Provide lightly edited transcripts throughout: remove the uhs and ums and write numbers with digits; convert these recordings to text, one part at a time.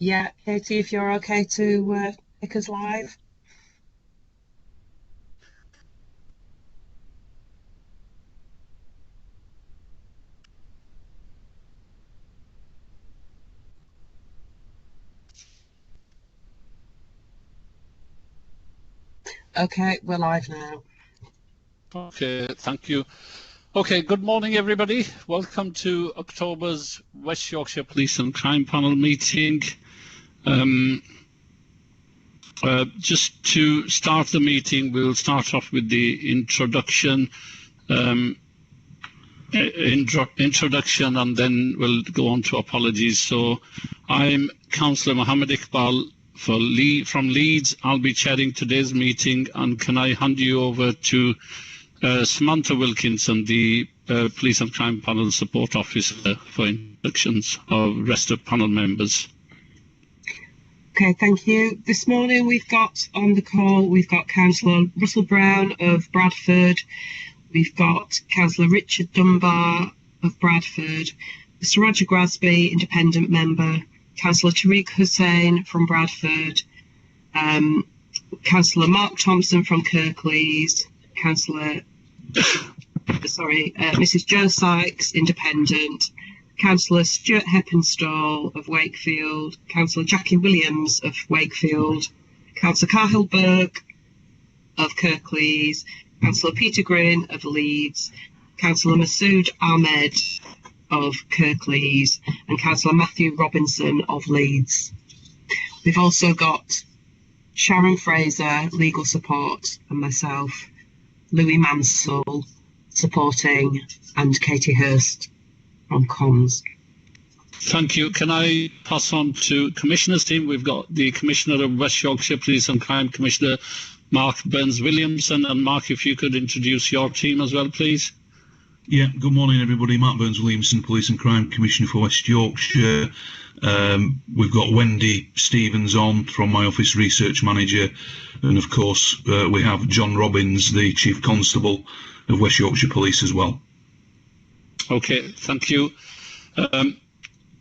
Yeah, Katie, if you're okay to pick us live. Okay, we're live now. Okay, thank you. Okay, good morning, everybody. Welcome to October's West Yorkshire Police and Crime Panel meeting. Just to start the meeting, we'll start off with the introduction, and then we'll go on to apologies. So I'm Councillor Mohammed Iqbal from Leeds. I'll be chairing today's meeting, and can I hand you over to Samantha Wilkinson, the Police and Crime Panel Support Officer, for introductions of rest of panel members. Okay, thank you. This morning we've got on the call, we've got Councillor Russell Brown of Bradford, we've got Councillor Richard Dunbar of Bradford, Mr Roger Grasby, independent member, Councillor Tariq Hussain from Bradford, Councillor Mark Thompson from Kirklees, Mrs Jo Sykes, independent, Councillor Stuart Heppenstall of Wakefield, Councillor Jackie Williams of Wakefield, Councillor Cahill Burke of Kirklees, Councillor Peter Green of Leeds, Councillor Masood Ahmed of Kirklees, and Councillor Matthew Robinson of Leeds. We've also got Sharon Fraser, legal support, and myself, Louis Mansell, supporting, and Katie Hurst from comms. Thank you. Can I pass on to Commissioner's team? We've got the Commissioner of West Yorkshire Police and Crime, Commissioner Mark Burns-Williamson. And Mark, if you could introduce your team as well, please. Yeah, good morning, everybody. Mark Burns-Williamson, Police and Crime Commissioner for West Yorkshire. We've got Wendy Stevens on from my office, Research Manager. And of course, we have John Robbins, the Chief Constable of West Yorkshire Police as well. Okay, thank you.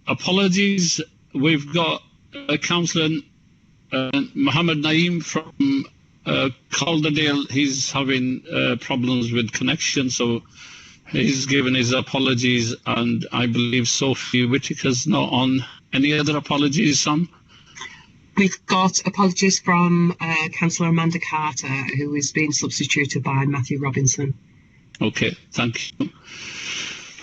Apologies, we've got Councillor Mohammed Naeem from Calderdale. He's having problems with connection, so he's given his apologies, and I believe Sophie Whittaker's not on. Any other apologies, Sam? We've got apologies from Councillor Amanda Carter, who is being substituted by Matthew Robinson. Okay, thank you.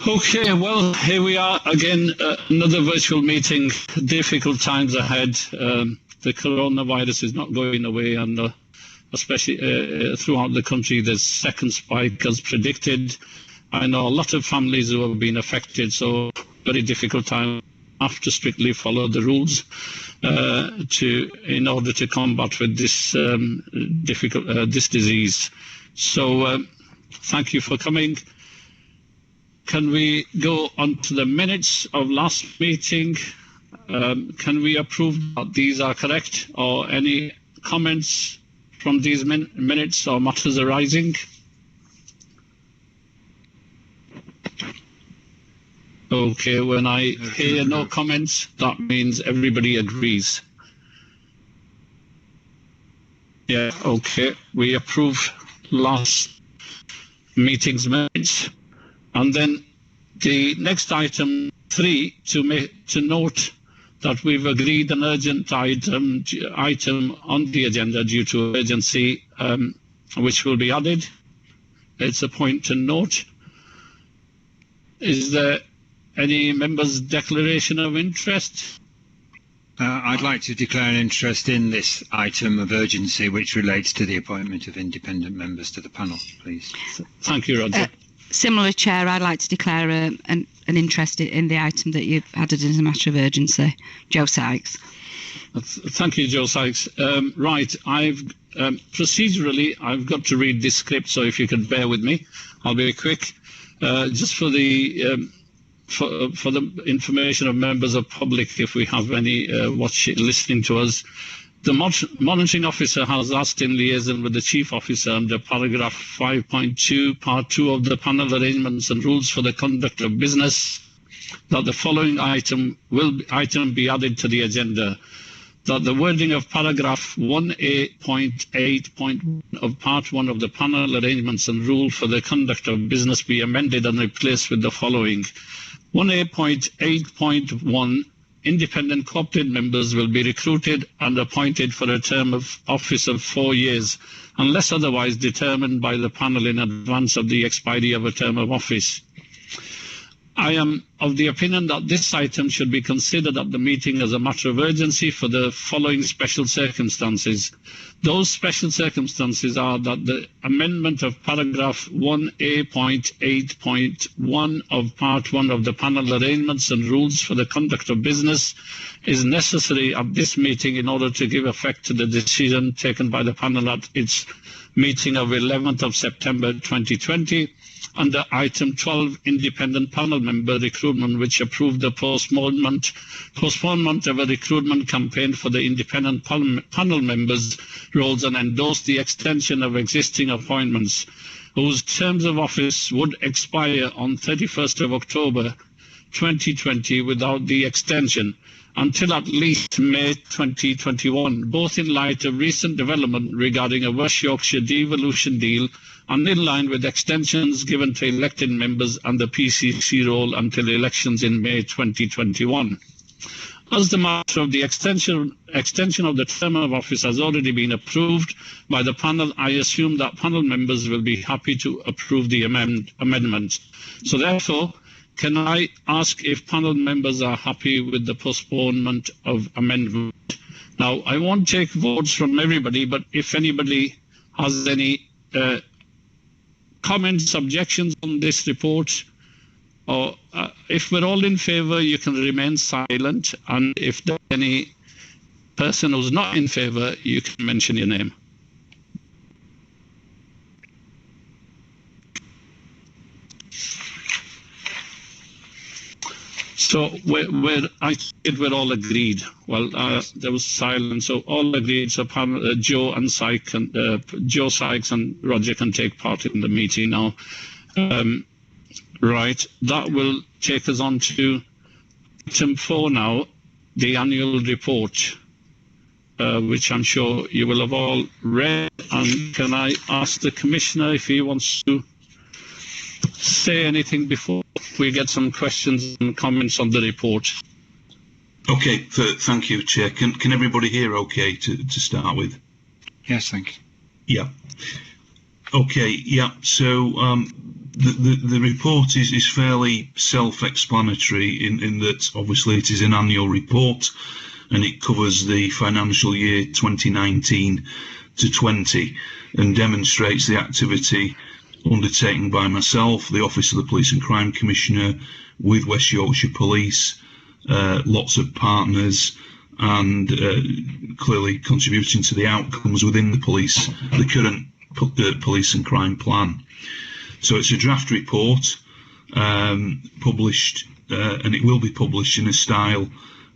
Okay, well, here we are again, another virtual meeting. Difficult times ahead. The coronavirus is not going away, and especially throughout the country, there's second spike as predicted. I know a lot of families who have been affected, so very difficult time. Have to strictly follow the rules in order to combat with this this disease. So thank you for coming. Can we go on to the minutes of last meeting? Can we approve that these are correct, or any comments from these minutes or matters arising? Okay, when I hear no comments, that means everybody agrees. Yeah, okay, we approve last meeting's minutes. And then the next item 3, to note that we've agreed an urgent item on the agenda due to urgency, which will be added. It's a point to note. Is there any members' declaration of interest? I'd like to declare an interest in this item of urgency, which relates to the appointment of independent members to the panel, please. Thank you, Roger. Similar, Chair, I'd like to declare an interest in the item that you've added as a matter of urgency. Jo Sykes. Thank you, Jo Sykes. Right, procedurally, I've got to read this script, so if you could bear with me, I'll be quick. Just for the for the information of members of public, if we have any listening to us, the monitoring officer has asked in liaison with the chief officer under paragraph 5.2, part 2 of the panel arrangements and rules for the conduct of business, that the following item be added to the agenda. That the wording of paragraph 1A.8.1 of part 1 of the panel arrangements and rule for the conduct of business be amended and replaced with the following. 1A.8.1 independent cooperative members will be recruited and appointed for a term of office of 4 years, unless otherwise determined by the panel in advance of the expiry of a term of office. I am of the opinion that this item should be considered at the meeting as a matter of urgency for the following special circumstances. Those special circumstances are that the amendment of paragraph 1A.8.1 of part 1 of the panel arrangements and rules for the conduct of business is necessary at this meeting in order to give effect to the decision taken by the panel at its meeting of 11th of September 2020 under item 12, independent panel member recruitment, which approved the postponement of a recruitment campaign for the independent panel members' roles and endorsed the extension of existing appointments, whose terms of office would expire on 31st of October 2020 without the extension until at least May 2021, both in light of recent development regarding a West Yorkshire devolution deal and in line with extensions given to elected members and the PCC role until elections in May 2021. As the matter of the extension of the term of office has already been approved by the panel, I assume that panel members will be happy to approve the amendment. So therefore, can I ask if panel members are happy with the postponement of amendment? Now, I won't take votes from everybody, but if anybody has any comments, objections on this report, or if we're all in favour, you can remain silent, and if there's any person who's not in favour, you can mention your name. So I think we're all agreed. Well, there was silence, so all agreed. So Joe Sykes and Roger can take part in the meeting now. Right, that will take us on to item 4 now, the annual report, which I'm sure you will have all read. And can I ask the Commissioner if he wants to say anything before we get some questions and comments on the report? Okay, thank you, Chair. Can everybody hear okay to start with? Yes, thank you. Yeah. Okay, yeah, so the report is fairly self-explanatory in that obviously it is an annual report and it covers the financial year 2019 to 20 and demonstrates the activity undertaken by myself, the Office of the Police and Crime Commissioner, with West Yorkshire Police, lots of partners, and clearly contributing to the outcomes within the police, the current police and crime plan. So it's a draft report published, and it will be published in a style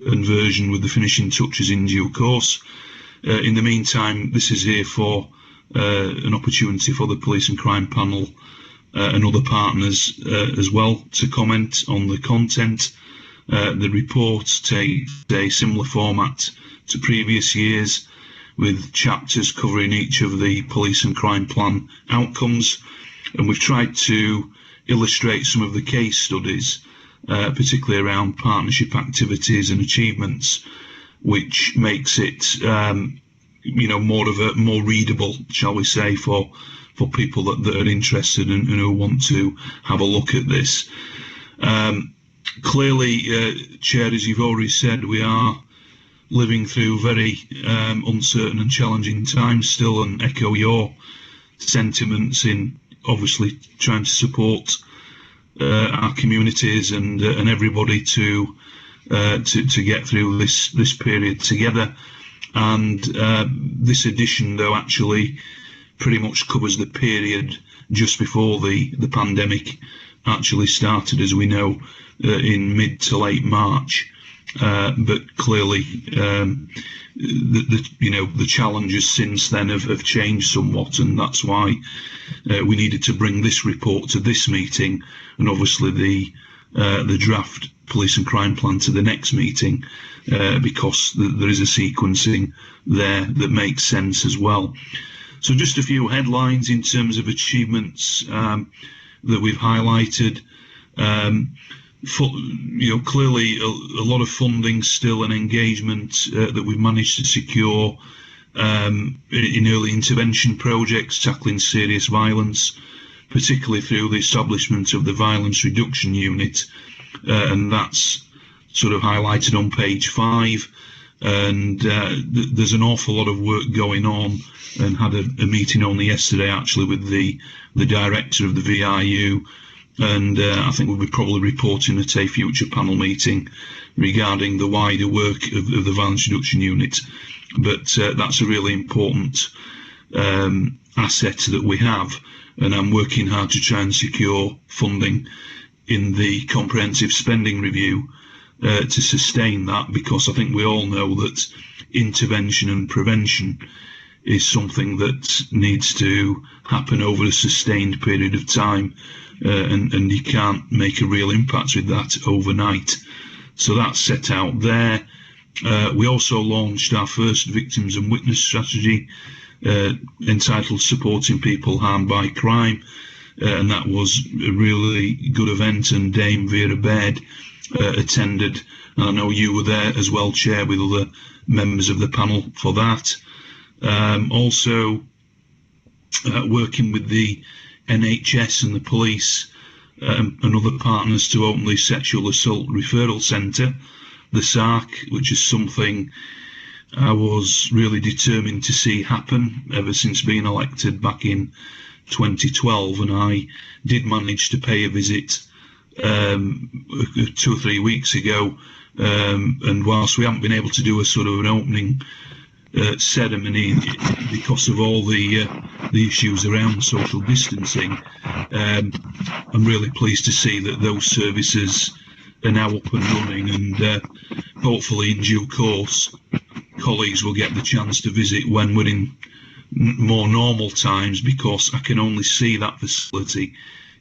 and version with the finishing touches in due course. In the meantime, this is here for an opportunity for the police and crime panel and other partners as well to comment on the content. The report takes a similar format to previous years, with chapters covering each of the police and crime plan outcomes, and we've tried to illustrate some of the case studies, particularly around partnership activities and achievements, which makes it more readable, shall we say, for people that are interested and who want to have a look at this. Clearly, Chair, as you've already said, we are living through very uncertain and challenging times still, and echo your sentiments in obviously trying to support our communities and everybody to get through this period together. And this edition, though, actually pretty much covers the period just before the pandemic actually started, as we know, in mid to late March. But clearly, the challenges since then have changed somewhat, and that's why we needed to bring this report to this meeting, and obviously the draft police and crime plan to the next meeting, because there is a sequencing there that makes sense as well. So just a few headlines in terms of achievements that we've highlighted. Clearly a lot of funding still and engagement that we've managed to secure in early intervention projects tackling serious violence, particularly through the establishment of the Violence Reduction Unit, and that's sort of highlighted on page 5. And there's an awful lot of work going on, and had a meeting only yesterday actually with the director of the VRU, and I think we'll be probably reporting at a future panel meeting regarding the wider work of the Violence Reduction Unit. But that's a really important asset that we have, and I'm working hard to try and secure funding in the comprehensive spending review to sustain that, because I think we all know that intervention and prevention is something that needs to happen over a sustained period of time, and you can't make a real impact with that overnight. So that's set out there. We also launched our first victims and witness strategy entitled Supporting People Harmed by Crime, and that was a really good event, and Dame Vera Baird attended, and I know you were there as well, Chair, with other members of the panel for that. Also working with the NHS and the police and other partners to open the Sexual Assault Referral Centre, the SARC, which is something I was really determined to see happen ever since being elected back in 2012, and I did manage to pay a visit 2 or 3 weeks ago, and whilst we haven't been able to do a sort of an opening ceremony because of all the issues around social distancing, I'm really pleased to see that those services are now up and running, and hopefully in due course colleagues will get the chance to visit when we're in more normal times, because I can only see that facility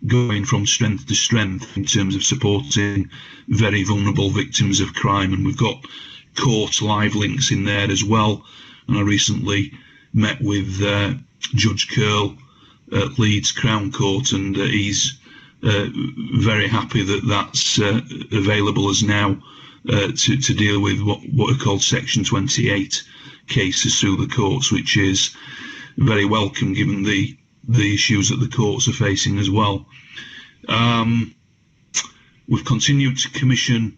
going from strength to strength in terms of supporting very vulnerable victims of crime. And we've got court live links in there as well, and I recently met with Judge Curl at Leeds Crown Court, and he's very happy that that's available as now to deal with what are called Section 28 cases through the courts, which is very welcome given the issues that the courts are facing as well. We've continued to commission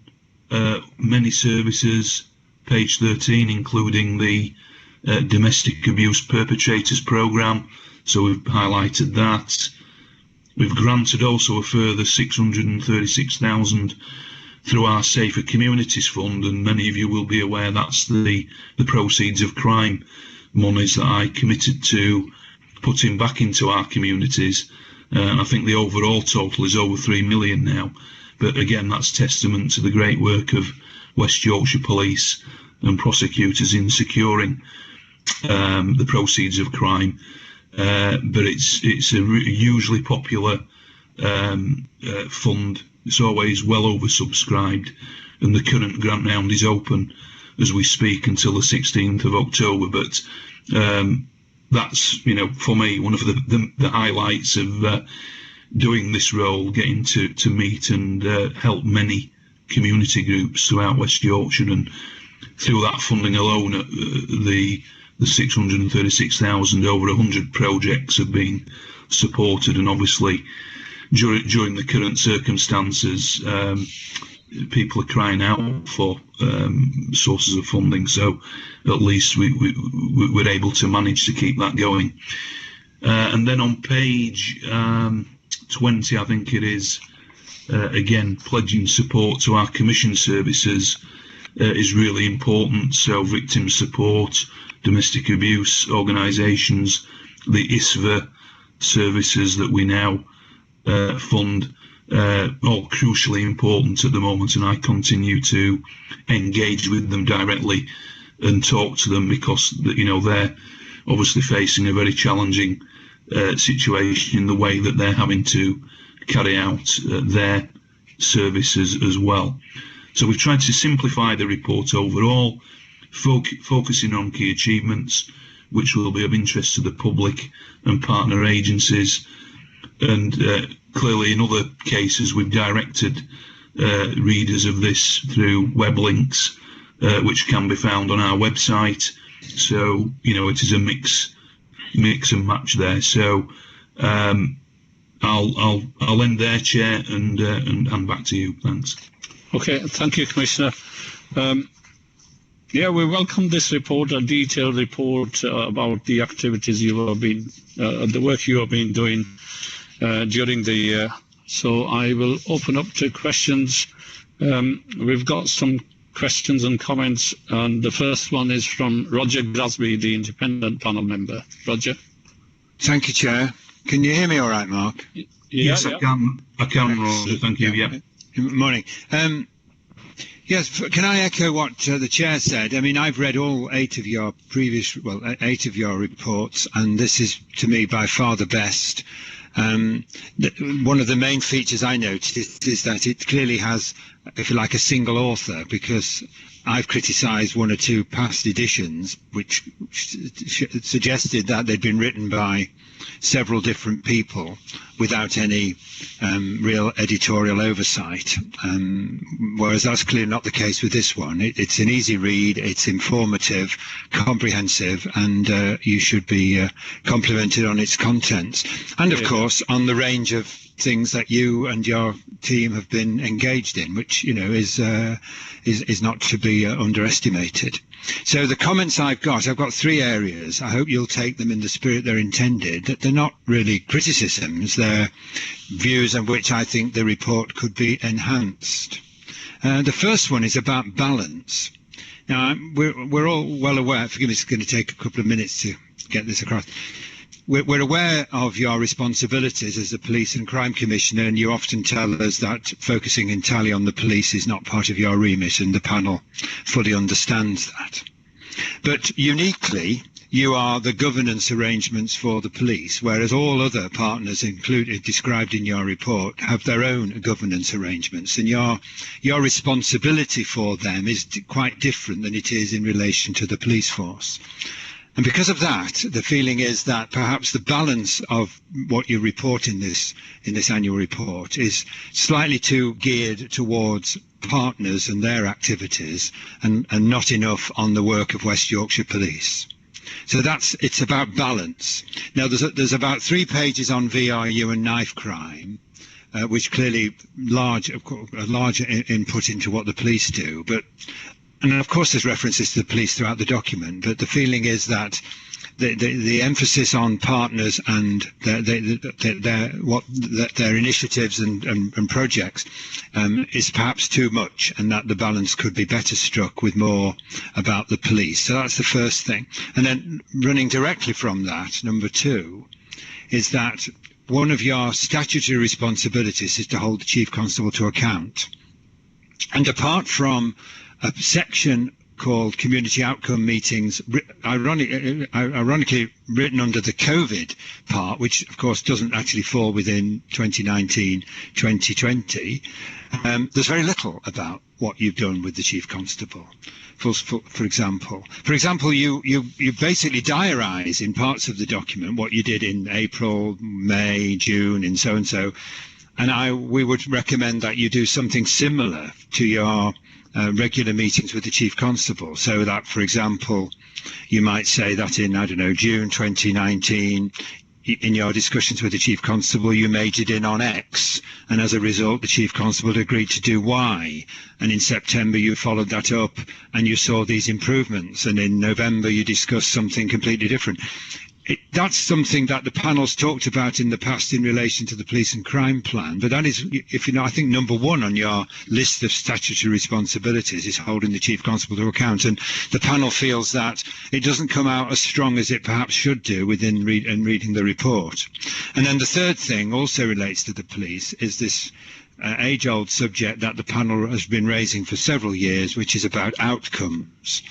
many services, page 13, including the Domestic Abuse Perpetrators Programme, so we've highlighted that. We've granted also a further 636,000 through our Safer Communities Fund, and many of you will be aware that's the proceeds of crime monies that I committed to putting back into our communities, and I think the overall total is over 3 million now. But again, that's testament to the great work of West Yorkshire Police and prosecutors in securing the proceeds of crime. But it's a hugely popular fund. It's always well oversubscribed, and the current grant round is open as we speak until the 16th of October. But that's, for me, one of the highlights of doing this role, getting to meet and help many community groups throughout West Yorkshire, and through that funding alone, the 636,000, over 100 projects have been supported, and obviously during the current circumstances, people are crying out for sources of funding, so at least we're able to manage to keep that going. And then on page 20, I think it is, again, pledging support to our commission services is really important. So victim support, domestic abuse organisations, the ISVA services that we now fund, all crucially important at the moment, and I continue to engage with them directly and talk to them, because they're obviously facing a very challenging situation in the way that they're having to carry out their services as well. So we've tried to simplify the report overall, focusing on key achievements which will be of interest to the public and partner agencies. And clearly in other cases we've directed readers of this through web links which can be found on our website. So, you know, it is a mix and match there. So I'll end there, Chair, and back to you. Thanks. Okay, thank you, Commissioner. Yeah, we welcome this report, a detailed report about the activities you have been, the work you have been doing during the year. So I will open up to questions. We've got some questions and comments, and the first one is from Roger Grasby, the independent panel member. Roger. Thank you, Chair. Can you hear me all right, Mark? Yes, I can, Roger. Thank you. Yeah. Good morning. Yes, can I echo what the Chair said? I mean, I've read all 8 of your reports, and this is, to me, by far the best. One of the main features I noticed is that it clearly has, if you like, a single author, because I've criticised 1 or 2 past editions which suggested that they'd been written by several different people without any real editorial oversight, whereas that's clearly not the case with this one. It's an easy read, it's informative, comprehensive, and you should be complimented on its contents, and of course on the range of things that you and your team have been engaged in, which, you know, is not to be underestimated. So the comments I've got 3 areas. I hope you'll take them in the spirit they're intended, that they're not really criticisms, they're views on which I think the report could be enhanced. The first one is about balance. Now, we're all well aware, forgive me, it's going to take a couple of minutes to get this across. We're aware of your responsibilities as a Police and Crime Commissioner, and you often tell us that focusing entirely on the police is not part of your remit, and the panel fully understands that. But uniquely, you are the governance arrangements for the police, whereas all other partners described in your report have their own governance arrangements, and your responsibility for them is quite different than it is in relation to the police force. And because of that, the feeling is that perhaps the balance of what you report in this annual report is slightly too geared towards partners and their activities, and not enough on the work of West Yorkshire Police. So it's about balance. Now, there's about 3 pages on VRU and knife crime, which clearly a larger input into what the police do, and of course there's references to the police throughout the document, but the feeling is that the emphasis on partners and their initiatives and projects is perhaps too much, and that the balance could be better struck with more about the police. So that's the first thing. And then running directly from that, number 2, is that one of your statutory responsibilities is to hold the Chief Constable to account. And apart from a section called Community Outcome Meetings, ironically written under the COVID part, which of course doesn't actually fall within 2019-2020, there's very little about what you've done with the Chief Constable. For example, you basically diarise in parts of the document what you did in April, May, June, and so, and we would recommend that you do something similar to your regular meetings with the Chief Constable, so that, for example, you might say that in, I don't know, June 2019, in your discussions with the Chief Constable, you majored in on X, and as a result, the Chief Constable agreed to do Y, and in September you followed that up, and you saw these improvements, and in November you discussed something completely different. That's something that the panel's talked about in the past in relation to the police and crime plan, but that is, if you know, I think number 1 on your list of statutory responsibilities is holding the Chief Constable to account, and the panel feels that it doesn't come out as strong as it perhaps should do within reading the report. And then the third thing also relates to the police, is this age-old subject that the panel has been raising for several years, which is about outcomes.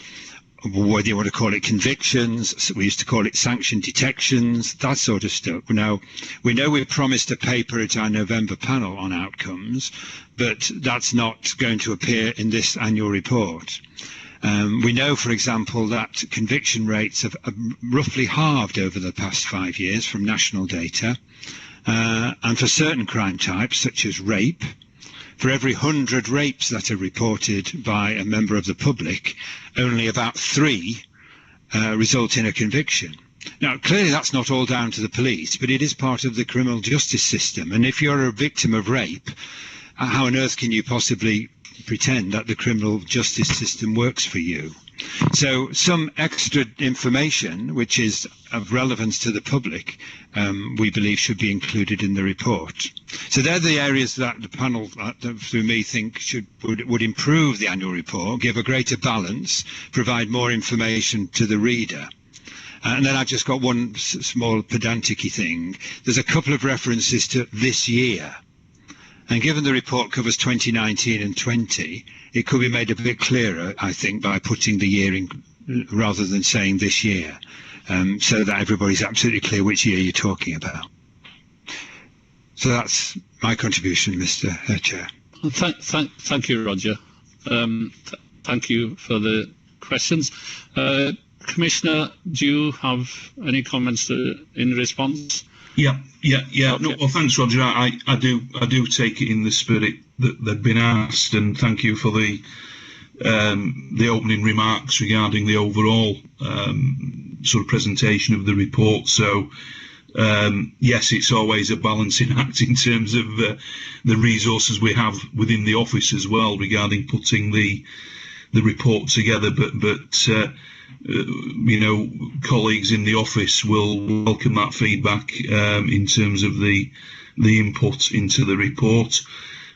whether you want to call it convictions, we used to call it sanction detections, that sort of stuff. Now, we know we promised a paper at our November panel on outcomes, but that's not going to appear in this annual report. We know, for example, that conviction rates have roughly halved over the past 5 years from national data. And for certain crime types, such as rape, for every 100 rapes that are reported by a member of the public, only about 3 result in a conviction. Now, clearly that's not all down to the police, but it is part of the criminal justice system. And if you're a victim of rape, how on earth can you possibly pretend that the criminal justice system works for you? So some extra information, which is of relevance to the public, we believe should be included in the report. So they're the areas that the panel, through me, think would improve the annual report, give a greater balance, provide more information to the reader. And then I've just got one small pedantic-y thing. There's a couple of references to this year. And given the report covers 2019 and 20, it could be made a bit clearer, I think, by putting the year in rather than saying this year, so that everybody's absolutely clear which year you're talking about. So that's my contribution, Mr. Chair. Thank you, Roger. Thank you for the questions. Commissioner, do you have any comments in response? Yeah. Okay. No, well, thanks, Roger. I do take it in the spirit that they've been asked, and thank you for the opening remarks regarding the overall sort of presentation of the report. So, yes, it's always a balancing act in terms of the resources we have within the office as well regarding putting the report together. But you know, colleagues in the office will welcome that feedback in terms of the input into the report.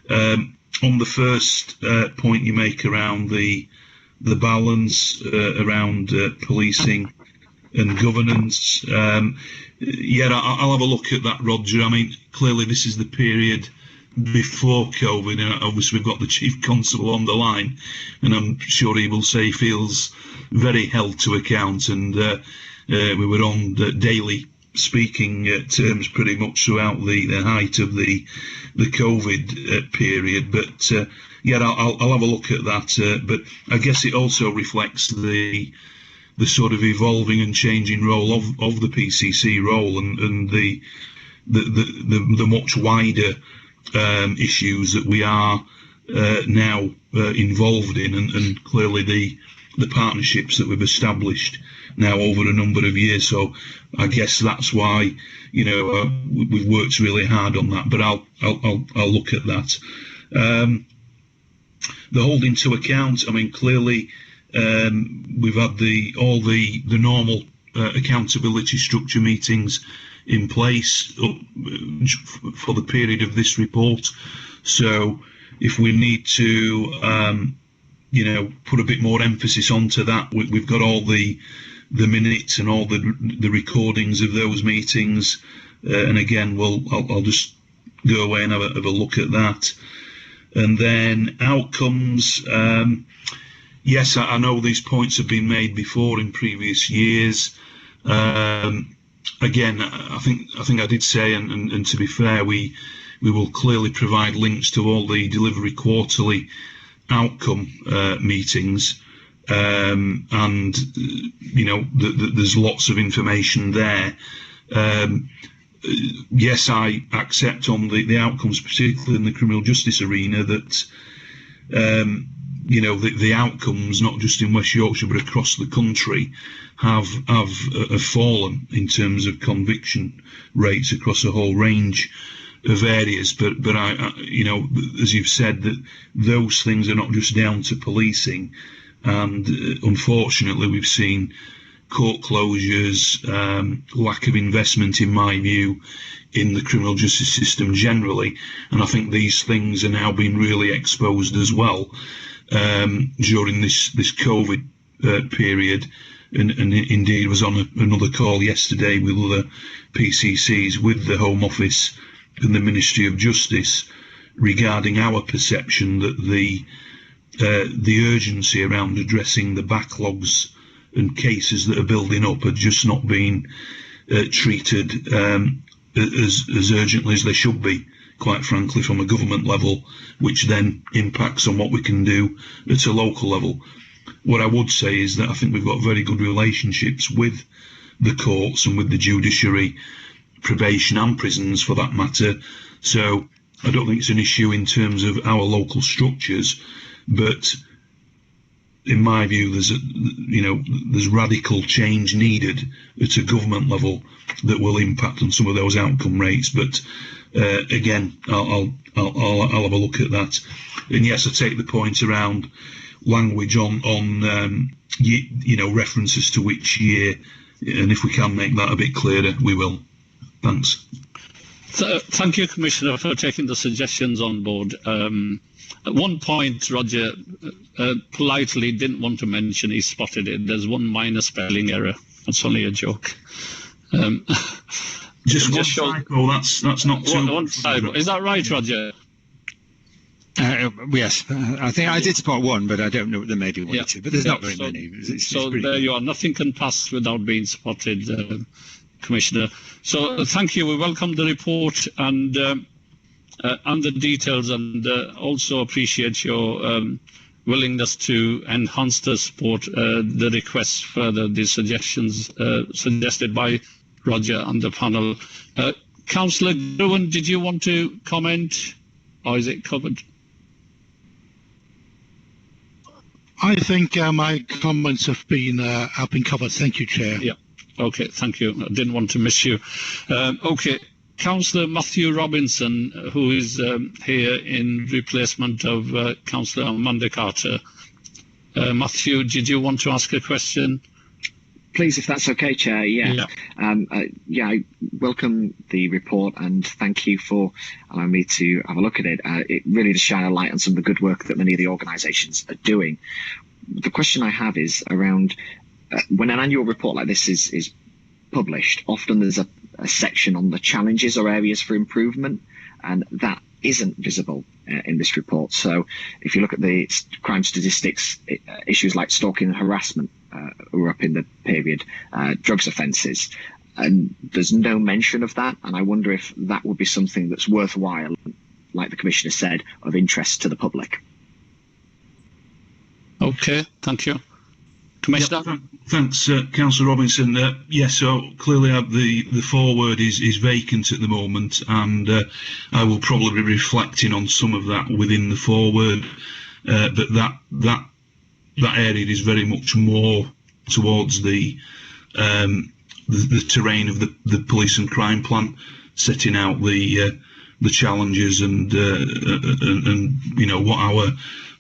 On the first point you make around the balance around policing and governance, yeah, I'll have a look at that, Roger. I mean, clearly this is the period before COVID, and obviously we've got the Chief Constable on the line, and I'm sure he will say he feels very held to account, and we were on daily speaking terms pretty much throughout the height of the COVID period. But yeah, I'll have a look at that. But I guess it also reflects the sort of evolving and changing role of the PCC role, and the much wider issues that we are now involved in, and clearly the partnerships that we've established now over a number of years. So I guess that's why, you know, we've worked really hard on that. But I'll look at that. The holding to account. I mean, clearly we've had all the normal accountability structure meetings in place for the period of this report. So if we need to you know, put a bit more emphasis onto that, we've got all the minutes and all the recordings of those meetings, and again I'll just go away and have a look at that. And then outcomes, yes, I know these points have been made before in previous years. Again, I think I did say, and to be fair, we will clearly provide links to all the delivery quarterly outcome meetings, and you know, there's lots of information there. Yes, I accept on the outcomes, particularly in the criminal justice arena, that you know, the outcomes, not just in West Yorkshire but across the country, have fallen in terms of conviction rates across a whole range of areas. But I you know, as you've said, that those things are not just down to policing, and unfortunately we've seen court closures, lack of investment, in my view, in the criminal justice system generally, and I think these things are now being really exposed as well during this COVID period, and indeed was on another call yesterday with other PCCs, with the Home Office and the Ministry of Justice, regarding our perception that the urgency around addressing the backlogs and cases that are building up are just not being treated as urgently as they should be, quite frankly, from a government level, which then impacts on what we can do at a local level. What I would say is that I think we've got very good relationships with the courts and with the judiciary, probation and prisons for that matter. So I don't think it's an issue in terms of our local structures, but in my view, there's radical change needed at a government level that will impact on some of those outcome rates. But again, I'll have a look at that. And yes, I take the point around language on references to which year, and if we can make that a bit clearer, we will. Thanks. Thank you, Commissioner, for taking the suggestions on board. At one point, Roger politely didn't want to mention he spotted it. There's one minor spelling error. That's only a joke. Just one typo. That's not too. One typo. Is that right, Roger? Yes, I think I did spot one, but I don't know. There may be one or two, but there's not very many. So there you are. Nothing can pass without being spotted, Commissioner. So thank you. We welcome the report and the details, and also appreciate your willingness to enhance the support, the requests further, the suggestions suggested by Roger and the panel. Councillor Gruen, did you want to comment, or is it covered? I think my comments have been covered. Thank you, Chair. Yeah. Okay. Thank you. I didn't want to miss you. Okay. Councillor Matthew Robinson, who is here in replacement of Councillor Amanda Carter. Matthew, did you want to ask a question? Please, if that's okay, Chair. Yeah. I welcome the report and thank you for allowing me to have a look at it. It really does shine a light on some of the good work that many of the organisations are doing. The question I have is around when an annual report like this is published, often there's a section on the challenges or areas for improvement, and that isn't visible in this report. So if you look at the crime statistics, issues like stalking and harassment were up in the period, drugs offences, and there's no mention of that, and I wonder if that would be something that's worthwhile, like the Commissioner said, of interest to the public. Okay, thank you. Commissioner? Yeah, thanks, Councillor Robinson. Yes, so clearly the foreword is vacant at the moment, and I will probably be reflecting on some of that within the foreword, but that area is very much more towards the terrain of the police and crime plan, setting out the challenges and what our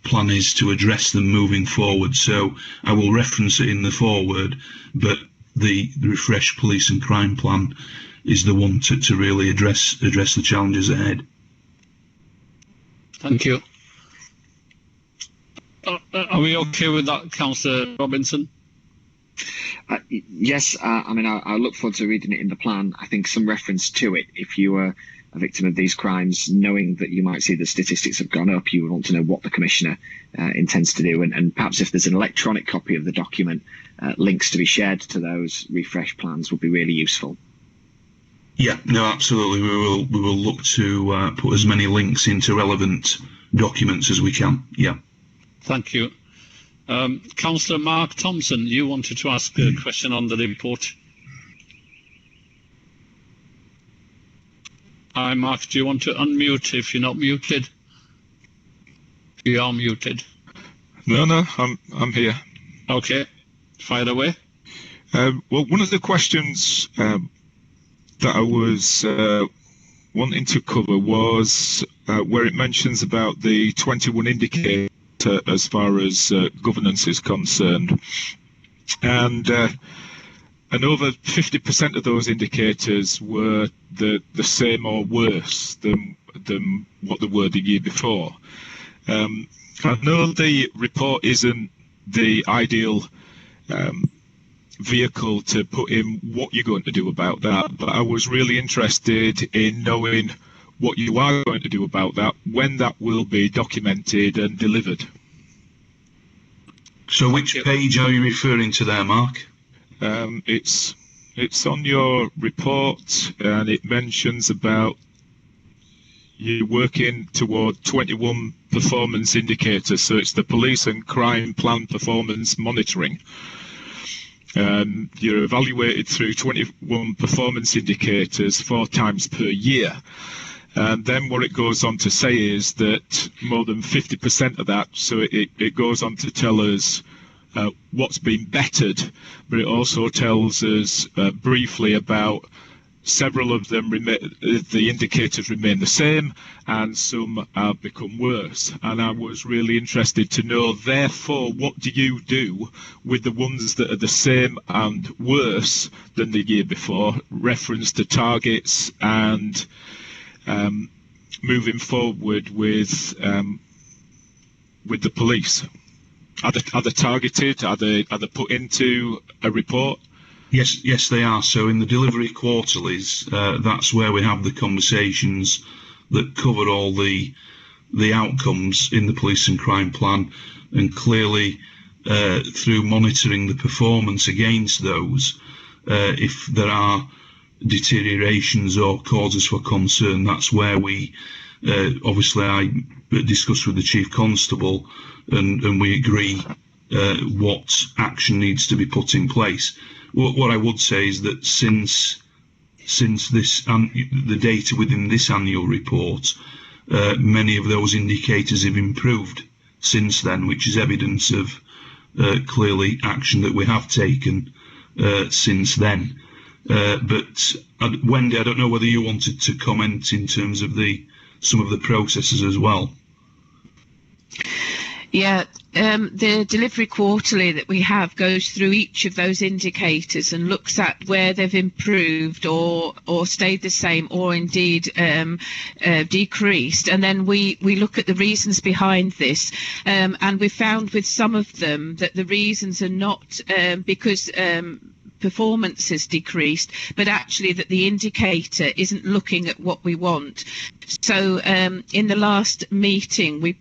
plan is to address them moving forward. So I will reference it in the foreword, but the refreshed police and crime plan is the one to really address the challenges ahead. Thank you. Are we okay with that, Councillor Robinson? Yes, I look forward to reading it in the plan. I think some reference to it, if you were a victim of these crimes, knowing that you might see the statistics have gone up, you would want to know what the Commissioner intends to do, and perhaps if there's an electronic copy of the document, links to be shared to those refresh plans would be really useful. Yeah, no, absolutely. We will look to put as many links into relevant documents as we can. Yeah. Thank you. Councillor Mark Thompson, you wanted to ask a question on the report. Hi, Mark. Do you want to unmute if you're not muted? You are muted. No, I'm here. Okay, fire away. Well, one of the questions that I was wanting to cover was where it mentions about the 21 indicators as far as governance is concerned, and over 50% of those indicators were the same or worse than what they were the year before. I know the report isn't the ideal vehicle to put in what you're going to do about that, but I was really interested in knowing what you are going to do about that, when that will be documented and delivered. So which page are you referring to there, Mark? It's on your report, and it mentions about you working toward 21 performance indicators. So it's the police and crime plan performance monitoring. You're evaluated through 21 performance indicators 4 times per year. And then what it goes on to say is that more than 50% of that, so it goes on to tell us what's been bettered, but it also tells us briefly about several of them, the indicators remain the same, and some have become worse. And I was really interested to know, therefore, what do you do with the ones that are the same and worse than the year before, reference to targets and moving forward with the police? Are they targeted? Are they put into a report? Yes, they are. So in the delivery quarterlies, that's where we have the conversations that cover all the outcomes in the police and crime plan, and clearly through monitoring the performance against those, if there are deteriorations or causes for concern, that's where we obviously I discuss with the Chief Constable, and we agree what action needs to be put in place. What I would say is that since this the data within this annual report, many of those indicators have improved since then, which is evidence of clearly action that we have taken since then. But Wendy, I don't know whether you wanted to comment in terms of some of the processes as well. Yeah, the delivery quarterly that we have goes through each of those indicators and looks at where they've improved or stayed the same, or indeed decreased. And then we look at the reasons behind this. And we found with some of them that the reasons are not because performance has decreased, but actually that the indicator isn't looking at what we want. So in the last meeting, we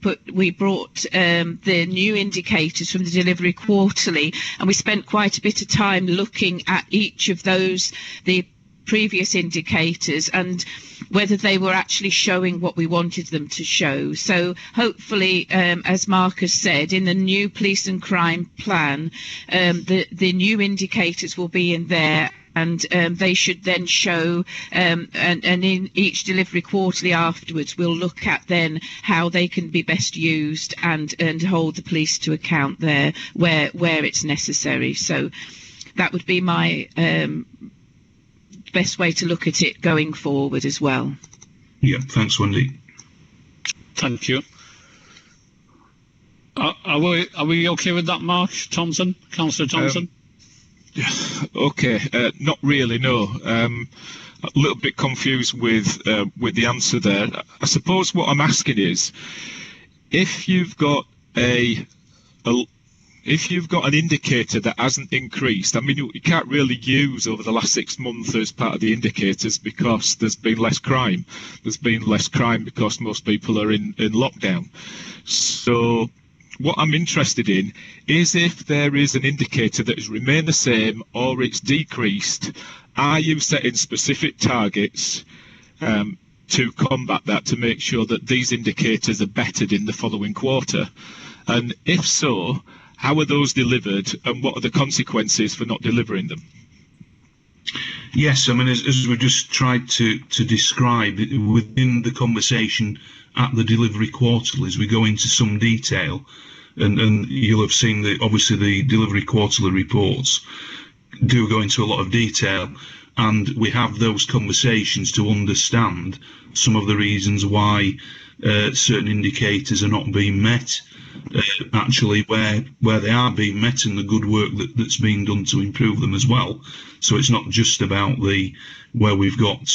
brought the new indicators from the delivery quarterly, and we spent quite a bit of time looking at each of those, the previous indicators, and whether they were actually showing what we wanted them to show. So hopefully, as Mark has said, in the new police and crime plan, the new indicators will be in there, and they should then show, and in each delivery quarterly afterwards, we'll look at then how they can be best used and hold the police to account there where it's necessary. So that would be my best way to look at it going forward as well. Yeah, thanks, Wendy. Thank you. Are we okay with that, Mark Thompson, Councillor Thompson? Okay, not really, no. A little bit confused with the answer there. I suppose what I'm asking is, if you've got if you've got an indicator that hasn't increased, I mean, you can't really use over the last 6 months as part of the indicators because there's been less crime. There's been less crime because most people are in lockdown. So what I'm interested in is if there is an indicator that has remained the same or it's decreased, are you setting specific targets to combat that, to make sure that these indicators are bettered in the following quarter? And if so, how are those delivered, and what are the consequences for not delivering them? Yes, I mean, as we just tried to describe within the conversation at the delivery quarterlies, we go into some detail, and you'll have seen that obviously the delivery quarterly reports do go into a lot of detail, and we have those conversations to understand some of the reasons why certain indicators are not being met. Actually where they are being met, and the good work that's being done to improve them as well. So it's not just about where we've got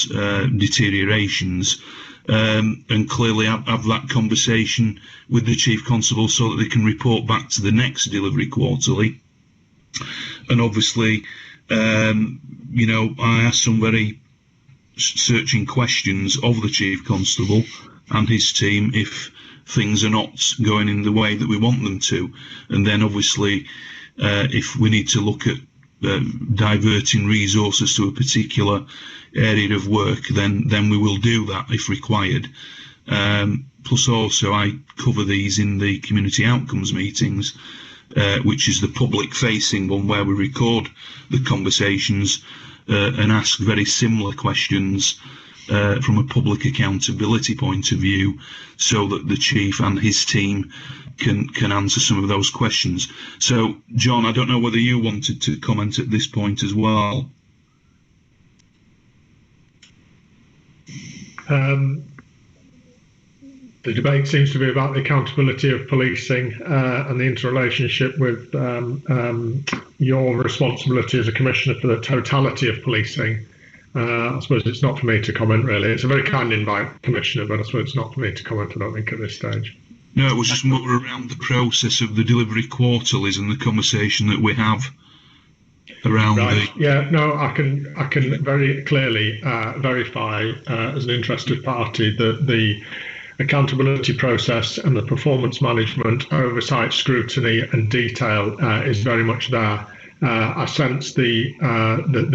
deteriorations, and clearly have that conversation with the Chief Constable so that they can report back to the next delivery quarterly. And obviously, you know, I asked some very searching questions of the Chief Constable and his team if things are not going in the way that we want them to. And then obviously, if we need to look at diverting resources to a particular area of work, then we will do that if required. Plus also I cover these in the community outcomes meetings, which is the public facing one where we record the conversations and ask very similar questions from a public accountability point of view, so that the chief and his team can answer some of those questions. So John, I don't know whether you wanted to comment at this point as well. The debate seems to be about the accountability of policing and the interrelationship with your responsibility as a commissioner for the totality of policing. I suppose it's not for me to comment, really. It's a very kind invite, Commissioner, but I suppose it's not for me to comment, I don't think, at this stage. No, it was just more around the process of the delivery quarterlies and the conversation that we have around Yeah, no, I can very clearly verify as an interested party that the accountability process and the performance management, oversight, scrutiny and detail is very much there. I sense the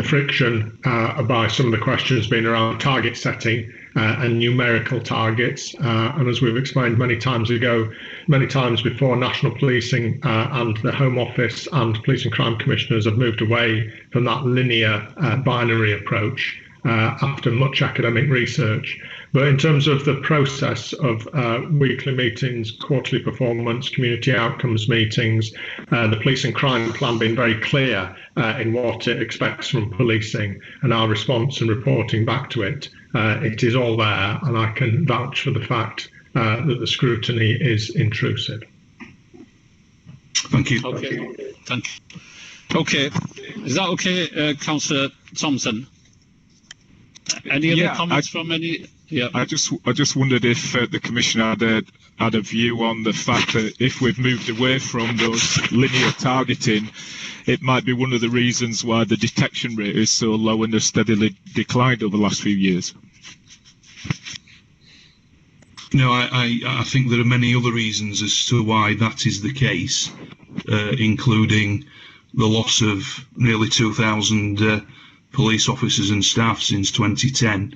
friction by some of the questions being around target setting and numerical targets. And as we've explained many times before, national policing and the Home Office and Police and Crime Commissioners have moved away from that linear binary approach after much academic research. But in terms of the process of weekly meetings, quarterly performance, community outcomes meetings, the police and crime plan being very clear in what it expects from policing and our response and reporting back to it, it is all there, and I can vouch for the fact that the scrutiny is intrusive. Thank you. Okay, thank you. Okay, is that okay, Councillor Thompson? Any other comments from any? Yeah. I just wondered if the Commissioner had a view on the fact that if we've moved away from those linear targeting, it might be one of the reasons why the detection rate is so low and has steadily declined over the last few years. No, I think there are many other reasons as to why that is the case, including the loss of nearly 2,000 police officers and staff since 2010,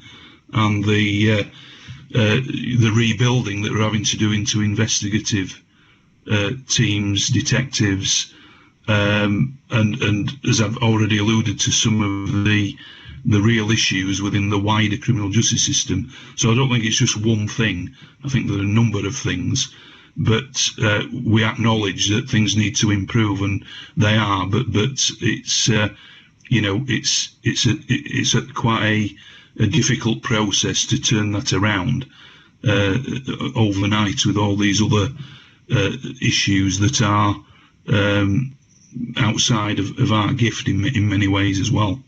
and the rebuilding that we're having to do into investigative teams, detectives, and as I've already alluded to, some of the real issues within the wider criminal justice system. So I don't think it's just one thing. I think there are a number of things, but we acknowledge that things need to improve, and they are. But it's it's quite a difficult process to turn that around overnight with all these other issues that are outside of our gift in many ways as well.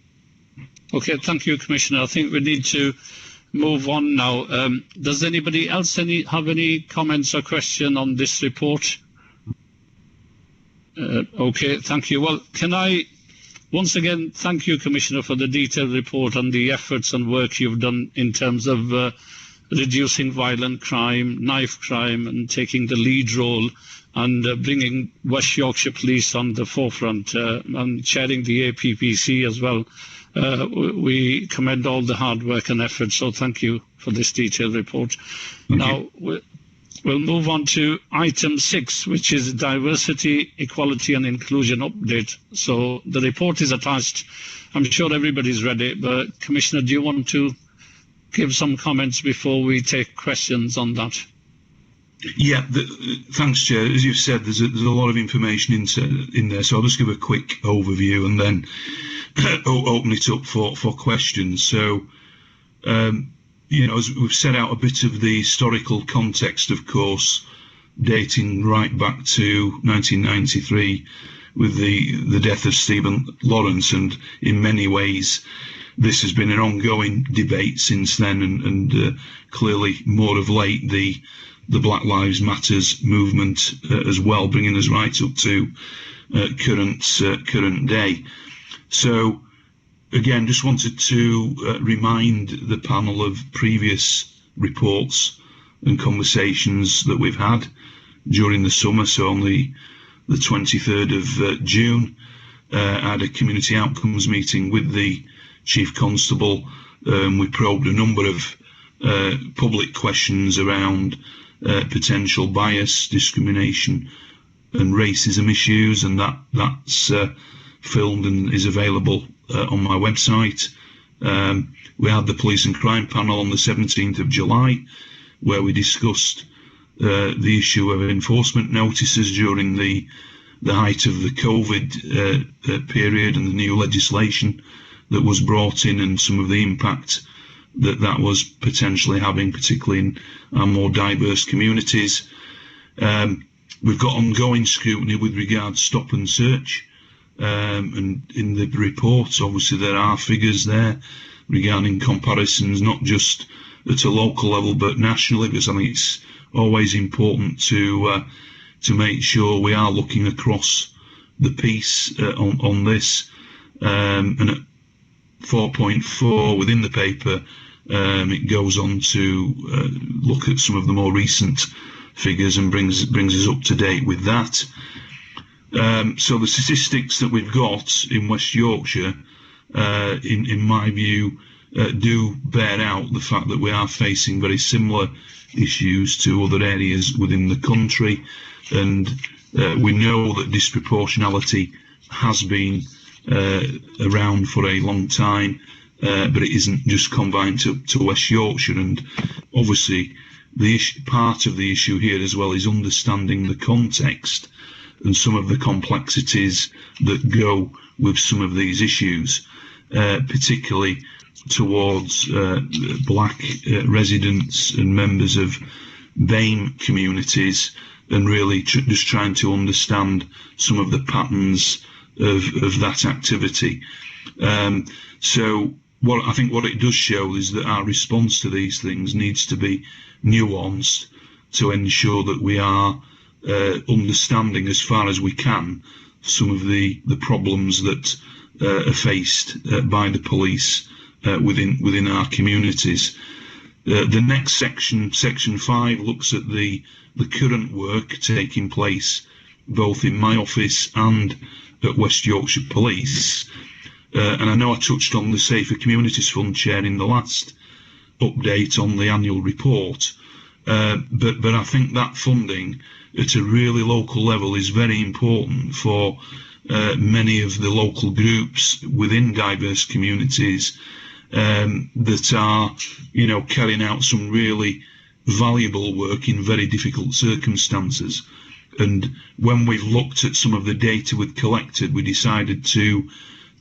Okay, thank you, Commissioner. I think we need to move on now. Does anybody else have any comments or question on this report? Okay, thank you. Well, can I once again thank you, Commissioner, for the detailed report and the efforts and work you've done in terms of reducing violent crime, knife crime, and taking the lead role and bringing West Yorkshire Police on the forefront and chairing the APPC as well. We commend all the hard work and effort, so thank you for this detailed report. Now, we'll move on to item 6, which is diversity, equality and inclusion update. So the report is attached. I'm sure everybody's read it, but Commissioner, do you want to give some comments before we take questions on that? Yeah, thanks, Chair. As you've said, there's a lot of information in there, so I'll just give a quick overview and then open it up for questions. So, as we've set out a bit of the historical context, of course, dating right back to 1993 with the death of Stephen Lawrence, and in many ways this has been an ongoing debate since then, and clearly more of late the Black Lives Matters movement as well, bringing us right up to current day. So again, just wanted to remind the panel of previous reports and conversations that we've had during the summer. So on the 23rd of June, I had a community outcomes meeting with the Chief Constable. We probed a number of public questions around potential bias, discrimination and racism issues, and that's filmed and is available on my website. We had the police and crime panel on the 17th of July, where we discussed the issue of enforcement notices during the height of the COVID period and the new legislation that was brought in, and some of the impact that was potentially having, particularly in our more diverse communities. We've got ongoing scrutiny with regard to stop and search, and in the reports, obviously there are figures there regarding comparisons, not just at a local level but nationally, because I think it's always important to make sure we are looking across the piece on this. And at 4.4 within the paper, it goes on to look at some of the more recent figures and brings us up to date with that. So the statistics that we've got in West Yorkshire, in my view, do bear out the fact that we are facing very similar issues to other areas within the country, and we know that disproportionality has been around for a long time, but it isn't just confined to West Yorkshire. And obviously part of the issue here as well is understanding the context and some of the complexities that go with some of these issues, particularly towards black residents and members of BAME communities, and really just trying to understand some of the patterns of that activity. So I think what it does show is that our response to these things needs to be nuanced to ensure that we are understanding as far as we can some of the problems that are faced by the police within our communities. The next section 5, looks at the current work taking place both in my office and at West Yorkshire Police. And I know I touched on the Safer Communities Fund, Chair, in the last update on the annual report, but I think that funding at a really local level is very important for many of the local groups within diverse communities that are, carrying out some really valuable work in very difficult circumstances. And when we've looked at some of the data we've collected, we decided to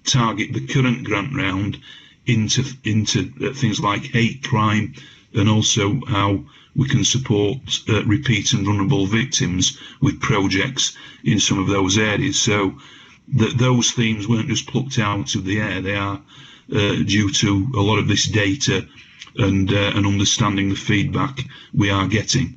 target the current grant round into things like hate crime, and also how we can support repeat and vulnerable victims with projects in some of those areas. So those themes weren't just plucked out of the air. They are due to a lot of this data and understanding the feedback we are getting.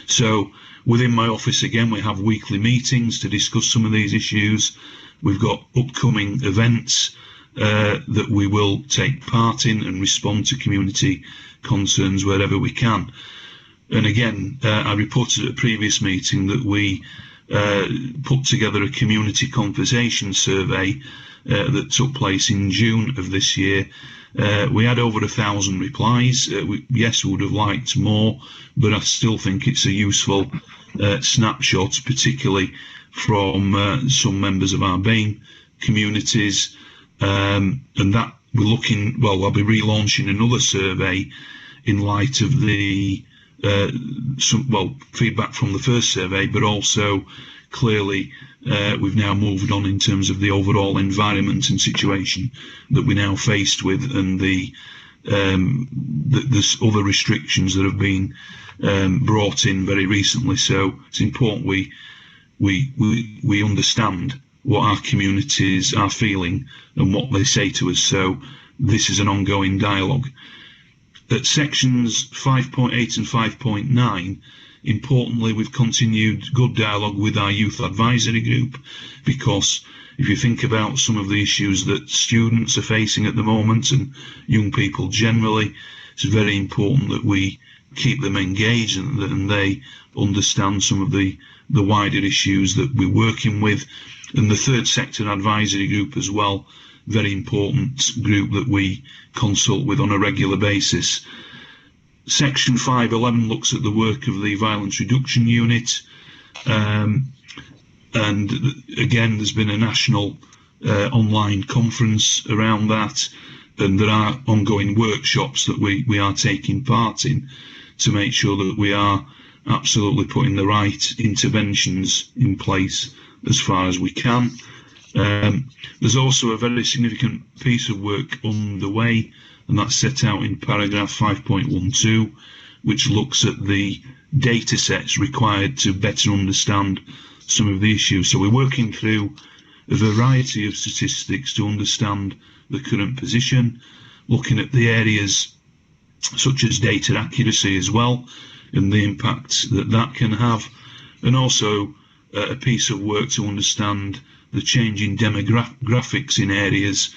So within my office, again, we have weekly meetings to discuss some of these issues. We've got upcoming events that we will take part in and respond to community concerns wherever we can. And again, I reported at a previous meeting that we put together a community conversation survey that took place in June of this year. We had over 1,000 replies. Yes, we would have liked more, but I still think it's a useful snapshot, particularly from some members of our BAME communities, and that we're looking, well, I'll be relaunching another survey in light of the feedback from the first survey, but also clearly we've now moved on in terms of the overall environment and situation that we're now faced with, and there's other restrictions that have been brought in very recently. So it's important we understand what our communities are feeling and what they say to us. So this is an ongoing dialogue. At sections 5.8 and 5.9, importantly, we've continued good dialogue with our youth advisory group, because if you think about some of the issues that students are facing at the moment and young people generally, it's very important that we keep them engaged and they understand some of the wider issues that we're working with. And the third sector advisory group as well, very important group that we consult with on a regular basis. Section 511 looks at the work of the Violence Reduction Unit, and again there's been a national online conference around that, and there are ongoing workshops that we are taking part in to make sure that we are absolutely putting the right interventions in place as far as we can. There's also a very significant piece of work underway, and that's set out in paragraph 5.12, which looks at the data sets required to better understand some of the issues. So we're working through a variety of statistics to understand the current position, looking at the areas such as data accuracy as well, and the impact that that can have, and also a piece of work to understand the changing demographics in areas,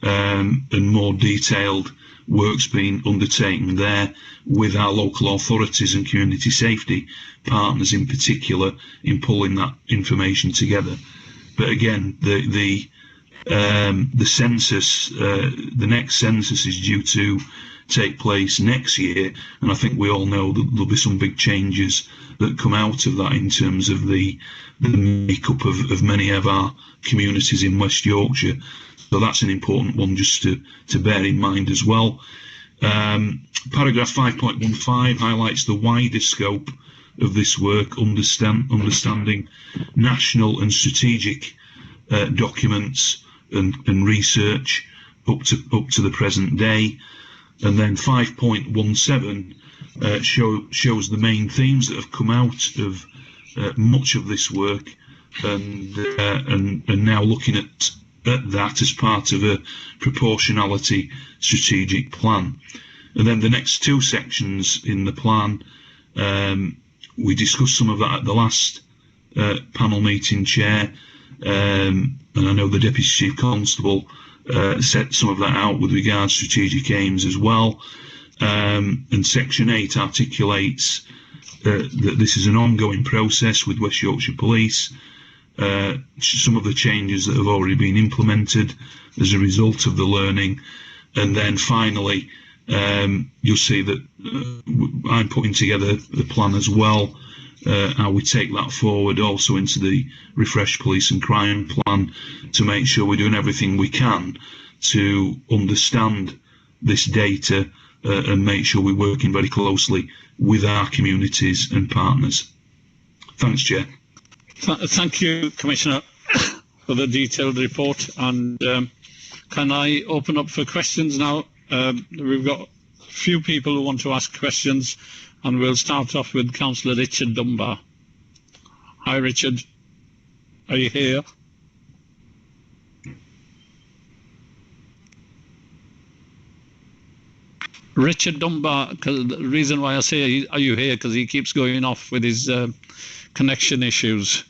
and more detailed work's being undertaken there with our local authorities and community safety partners in particular in pulling that information together. But again, the census, the next census is due to take place next year, and I think we all know that there'll be some big changes that come out of that in terms of the makeup of many of our communities in West Yorkshire. So that's an important one just to bear in mind as well. Paragraph 5.15 highlights the wider scope of this work, understanding national and strategic documents and research up to the present day. And then 5.17 shows the main themes that have come out of much of this work, and now looking at that as part of a proportionality strategic plan. And then the next two sections in the plan, we discussed some of that at the last panel meeting, Chair, and I know the Deputy Chief Constable set some of that out with regards to strategic aims as well. And Section 8 articulates that this is an ongoing process with West Yorkshire Police, some of the changes that have already been implemented as a result of the learning. And then finally, you'll see that I'm putting together the plan as well, how we take that forward also into the Refresh Police and Crime Plan to make sure we're doing everything we can to understand this data and make sure we're working very closely with our communities and partners. Thanks, Chair. Thank you, Commissioner, for the detailed report. And can I open up for questions now? We've got a few people who want to ask questions, and we'll start off with Councillor Richard Dunbar. Hi, Richard. Are you here? Richard Dunbar, cause the reason why I say are you here, because he keeps going off with his connection issues.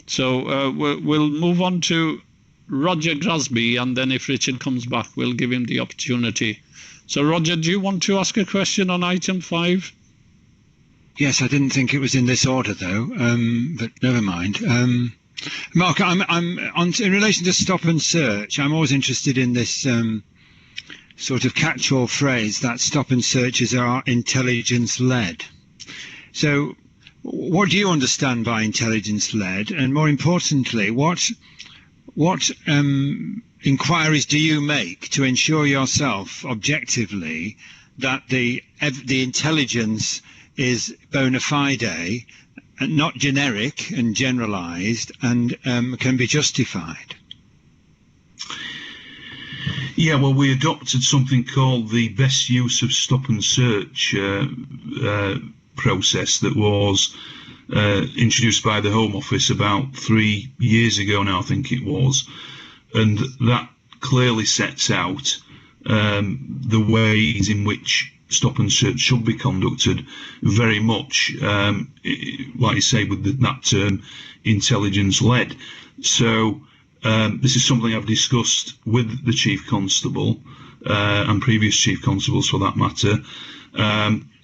So we'll move on to Roger Grasby, and then if Richard comes back, we'll give him the opportunity. So Roger, do you want to ask a question on item 5? Yes, I didn't think it was in this order though, but never mind. Mark, I'm in relation to stop and search. I'm always interested in this sort of catch-all phrase that stop and searches are intelligence-led. So what do you understand by intelligence-led, and more importantly, what inquiries do you make to ensure yourself objectively that the intelligence is bona fide and not generic and generalized and can be justified? Yeah, well, we adopted something called the best use of stop and search process that was introduced by the Home Office about 3 years ago now, I think it was, and that clearly sets out the ways in which stop and search should be conducted, very much like you say with that term, intelligence-led. So this is something I've discussed with the Chief Constable and previous Chief Constables for that matter,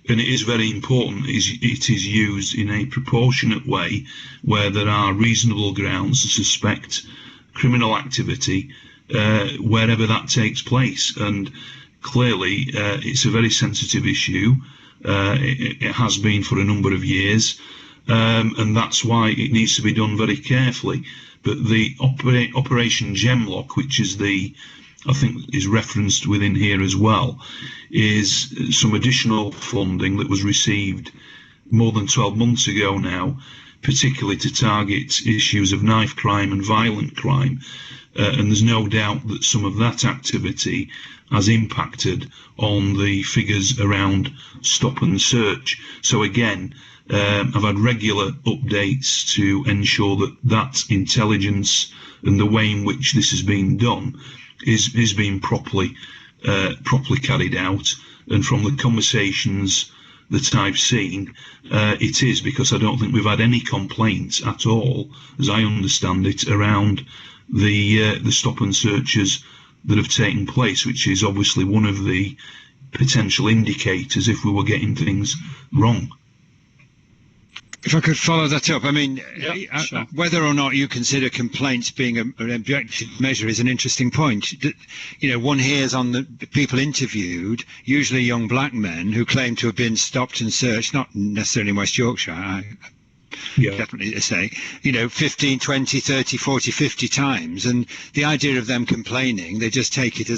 and it is very important, it is used in a proportionate way where there are reasonable grounds to suspect criminal activity wherever that takes place. And clearly it's a very sensitive issue. It has been for a number of years, and that's why it needs to be done very carefully. But the Operation Gemlock, which is I think is referenced within here as well, is some additional funding that was received more than 12 months ago now, particularly to target issues of knife crime and violent crime. And there's no doubt that some of that activity has impacted on the figures around stop and search. So again, I've had regular updates to ensure that that intelligence and the way in which this has been done is being properly carried out. And from the conversations that I've seen, it is, because I don't think we've had any complaints at all, as I understand it, around the stop and searches that have taken place, which is obviously one of the potential indicators if we were getting things wrong. If I could follow that up, I mean, sure. Whether or not you consider complaints being an objective measure is an interesting point. You know, one hears on the people interviewed, usually young black men who claim to have been stopped and searched, not necessarily in West Yorkshire, definitely say, 15, 20, 30, 40, 50 times. And the idea of them complaining, they just take it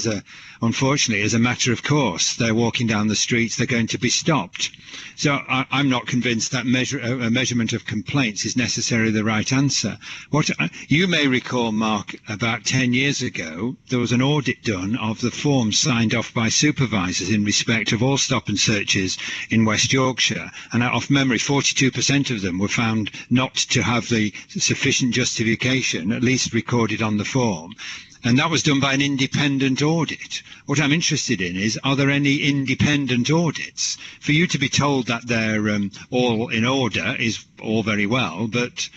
unfortunately, as a matter of course. They're walking down the streets, they're going to be stopped. So I'm not convinced that a measurement of complaints is necessarily the right answer. What you may recall, Mark, about 10 years ago, there was an audit done of the forms signed off by supervisors in respect of all stop and searches in West Yorkshire. And off memory, 42% of them were found not to have the sufficient justification, at least recorded on the form. And that was done by an independent audit. What I'm interested in is, are there any independent audits? For you to be told that they're all in order is all very well, but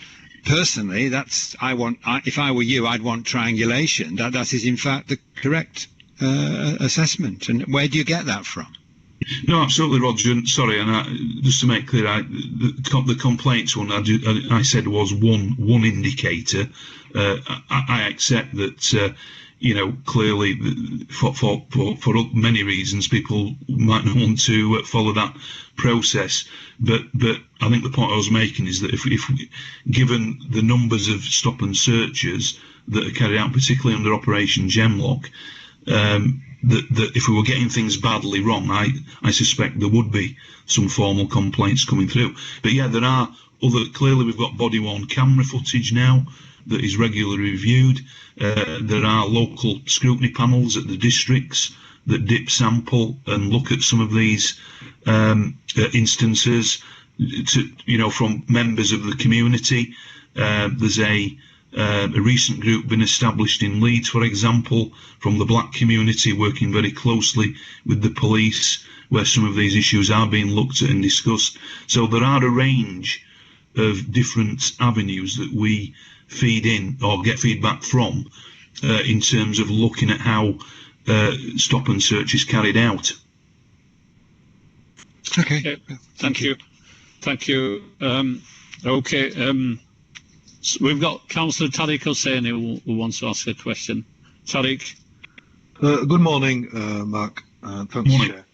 personally, if I were you, I'd want triangulation. That is in fact the correct assessment. And where do you get that from? No, absolutely, Roger. Sorry, and just to make clear, the complaints one I said was one indicator. I accept that clearly for many reasons people might not want to follow that process. But I think the point I was making is that if given the numbers of stop and searches that are carried out, particularly under Operation Gemlock, that if we were getting things badly wrong, I suspect there would be some formal complaints coming through. But yeah, there are clearly we've got body-worn camera footage now that is regularly reviewed. There are local scrutiny panels at the districts that dip sample and look at some of these instances from members of the community. There's a recent group been established in Leeds, for example, from the black community, working very closely with the police, where some of these issues are being looked at and discussed. So there are a range of different avenues that we feed in or get feedback from in terms of looking at how stop and search is carried out. Okay. Thank you. So we've got Councillor Tariq Hussain who wants to ask a question. Tariq. Good morning, Mark. Thanks, Chair.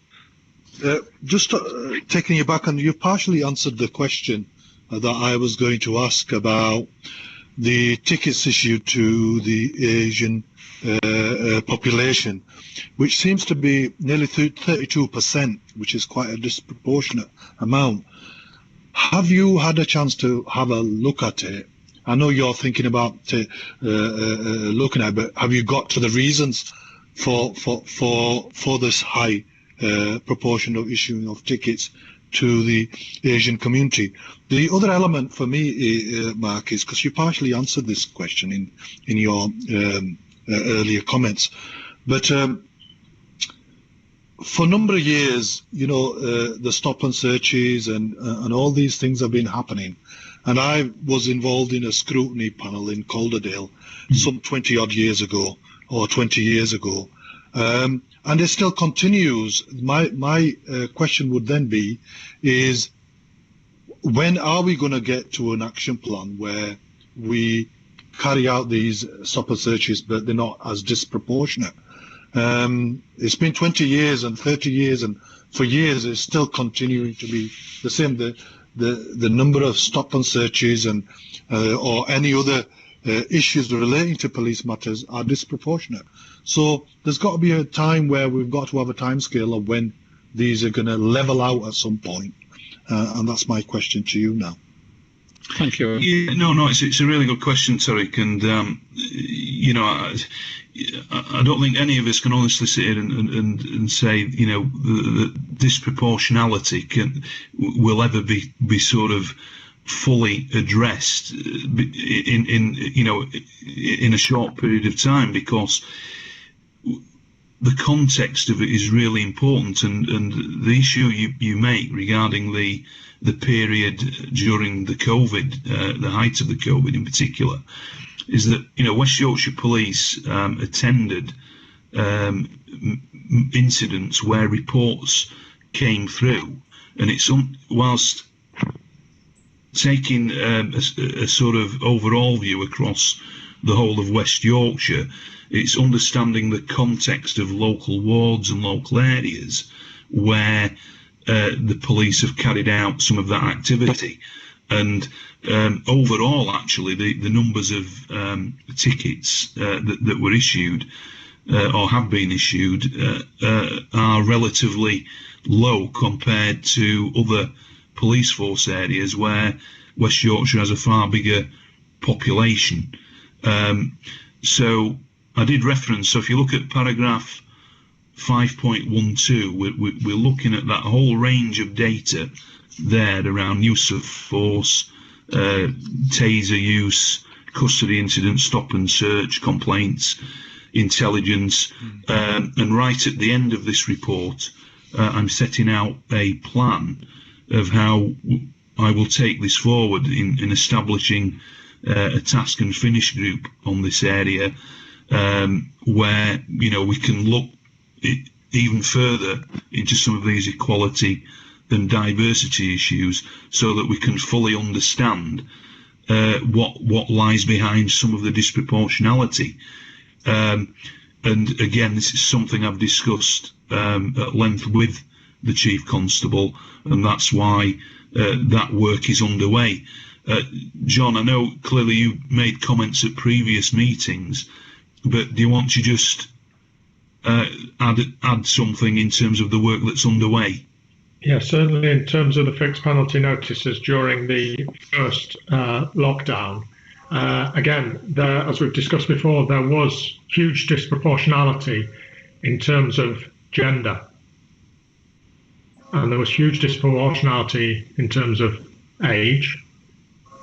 Just taking you back, and you've partially answered the question that I was going to ask about the tickets issued to the Asian population, which seems to be nearly 32%, which is quite a disproportionate amount. Have you had a chance to have a look at it? I know you're thinking about looking at it, but have you got to the reasons for this high proportion of issuing of tickets to the Asian community? The other element for me, Mark, is because you partially answered this question in your earlier comments, but for a number of years, the stop and searches and all these things have been happening. And I was involved in a scrutiny panel in Calderdale some 20 odd years ago, or 20 years ago. And and it still continues. My question would then be, is when are we going to get to an action plan where we carry out these stop and searches, but they're not as disproportionate? It's been 20 years and 30 years, and for years it's still continuing to be the same. The number of stop and searches and or any other issues relating to police matters are disproportionate. So there's got to be a time where we've got to have a timescale of when these are going to level out at some point. And that's my question to you now. Thank you. Yeah, no, it's a really good question, Tariq, and you know, I don't think any of us can honestly sit here and say, you know, the disproportionality will ever be sort of fully addressed in you know, in a short period of time, because the context of it is really important, and the issue you make regarding the period during the COVID, the height of the COVID in particular, is that, you know, West Yorkshire Police attended incidents where reports came through, and it's whilst taking a sort of overall view across the whole of West Yorkshire, it's understanding the context of local wards and local areas where the police have carried out some of that activity. And overall, actually, the numbers of tickets that were issued or have been issued are relatively low compared to other police force areas where West Yorkshire has a far bigger population. So I did reference, so if you look at paragraph 5.12, we're looking at that whole range of data there around use of force, taser use, custody incidents, stop and search, complaints, intelligence, and right at the end of this report, I'm setting out a plan of how I will take this forward in establishing a task and finish group on this area, where, you know, we can look even further into some of these equality and diversity issues, so that we can fully understand what lies behind some of the disproportionality. And again, this is something I've discussed at length with the Chief Constable, and that's why that work is underway. John, I know clearly you made comments at previous meetings, but do you want to just add something in terms of the work that's underway? Yeah, certainly in terms of the fixed penalty notices during the first lockdown. Again, as we've discussed before, there was huge disproportionality in terms of gender. And there was huge disproportionality in terms of age,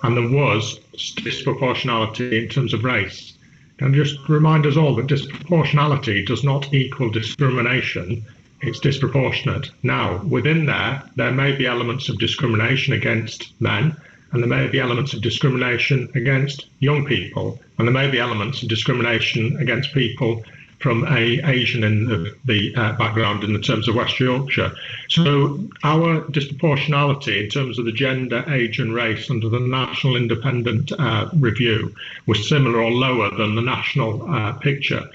and there was disproportionality in terms of race. And just remind us all that disproportionality does not equal discrimination. It's disproportionate. Now, within there may be elements of discrimination against men, and there may be elements of discrimination against young people, and there may be elements of discrimination against people from Asian in the background in the terms of West Yorkshire. So our disproportionality in terms of the gender, age and race under the National Independent Review was similar or lower than the national picture.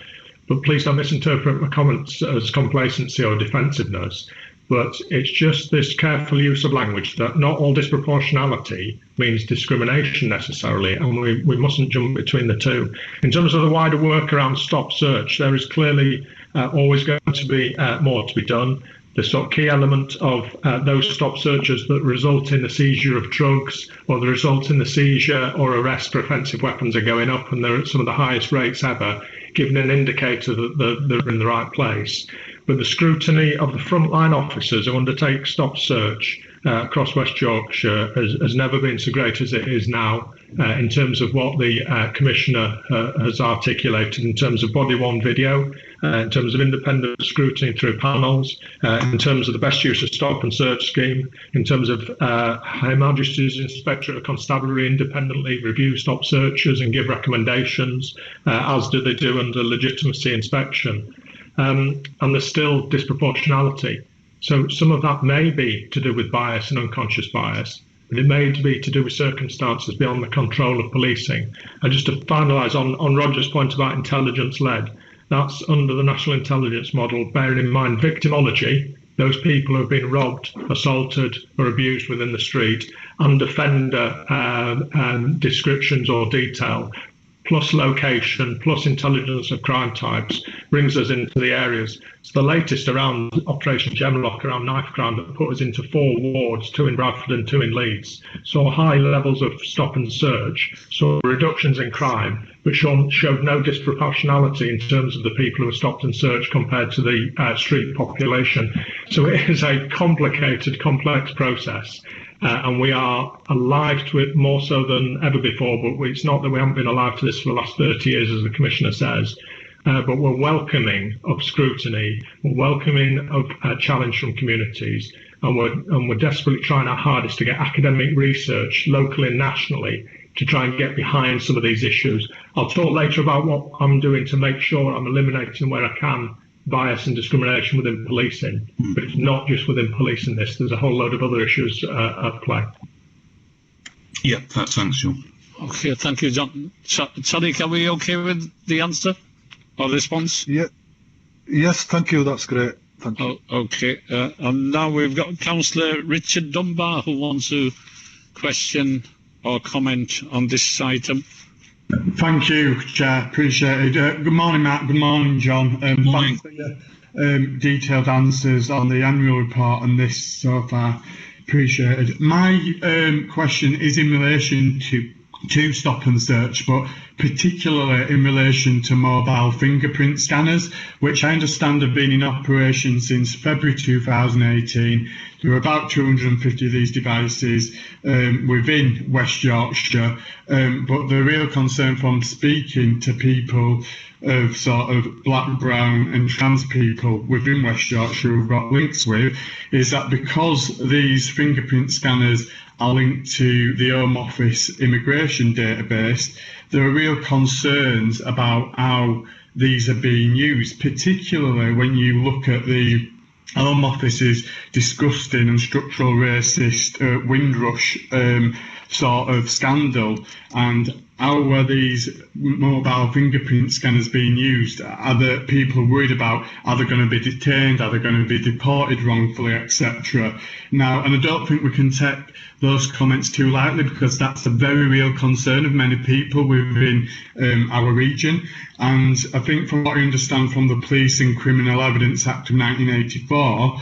But please don't misinterpret my comments as complacency or defensiveness. But it's just this careful use of language that not all disproportionality means discrimination necessarily, and we mustn't jump between the two. In terms of the wider work around stop search, there is clearly always going to be more to be done. The sort of key element of those stop searches that result in the seizure of drugs or the result in the seizure or arrest for offensive weapons are going up, and they're at some of the highest rates ever, giving an indicator that they're in the right place. But the scrutiny of the frontline officers who undertake stop search across West Yorkshire has never been so great as it is now, in terms of what the Commissioner has articulated in terms of body-worn video, in terms of independent scrutiny through panels, in terms of the best use of stop and search scheme, in terms of Her Majesty's Inspectorate of Constabulary independently review stop searches and give recommendations, as do they do under legitimacy inspection. and there's still disproportionality. So some of that may be to do with bias and unconscious bias, but it may be to do with circumstances beyond the control of policing. And just to finalise on Roger's point about intelligence-led, that's under the National Intelligence Model, bearing in mind victimology, those people who have been robbed, assaulted or abused within the street, and offender descriptions or detail, plus location, plus intelligence of crime types, brings us into the areas. So the latest around Operation Gemlock, around knife crime, that put us into 4 wards, 2 in Bradford and 2 in Leeds. Saw high levels of stop and search, saw reductions in crime, but showed no disproportionality in terms of the people who were stopped and searched compared to the street population. So it is a complicated, complex process. And we are alive to it more so than ever before, but it's not that we haven't been alive to this for the last 30 years, as the Commissioner says, but we're welcoming of scrutiny, we're welcoming of challenge from communities, and we're desperately trying our hardest to get academic research, locally and nationally, to try and get behind some of these issues. I'll talk later about what I'm doing to make sure I'm eliminating where I can bias and discrimination within policing, but it's not just within policing this. There's a whole load of other issues at play. Yeah, thanks, John. Okay, thank you, John. Sadiq, are we okay with the answer or response? Yeah. Yes, thank you. That's great. Thank you. Okay, and now we've got Councillor Richard Dunbar who wants to question or comment on this item. Thank you, Chair. Appreciate it. Good morning, Matt. Good morning, John. Morning. Thanks for your detailed answers on the annual report and this so far. Appreciated. My question is in relation to stop and search, but particularly in relation to mobile fingerprint scanners, which I understand have been in operation since February 2018. There are about 250 of these devices within West Yorkshire, but the real concern from speaking to people of sort of black, brown and trans people within West Yorkshire who've got links with is that because these fingerprint scanners are linked to the Home Office immigration database, there are real concerns about how these are being used, particularly when you look at the Home Office's disgusting and structural racist Windrush sort of scandal, and how are these mobile fingerprint scanners being used? Are the people worried about, are they going to be detained, are they going to be deported wrongfully, etc.? Now, and I don't think we can take those comments too lightly, because that's a very real concern of many people within our region. And I think from what I understand from the Police and Criminal Evidence Act of 1984,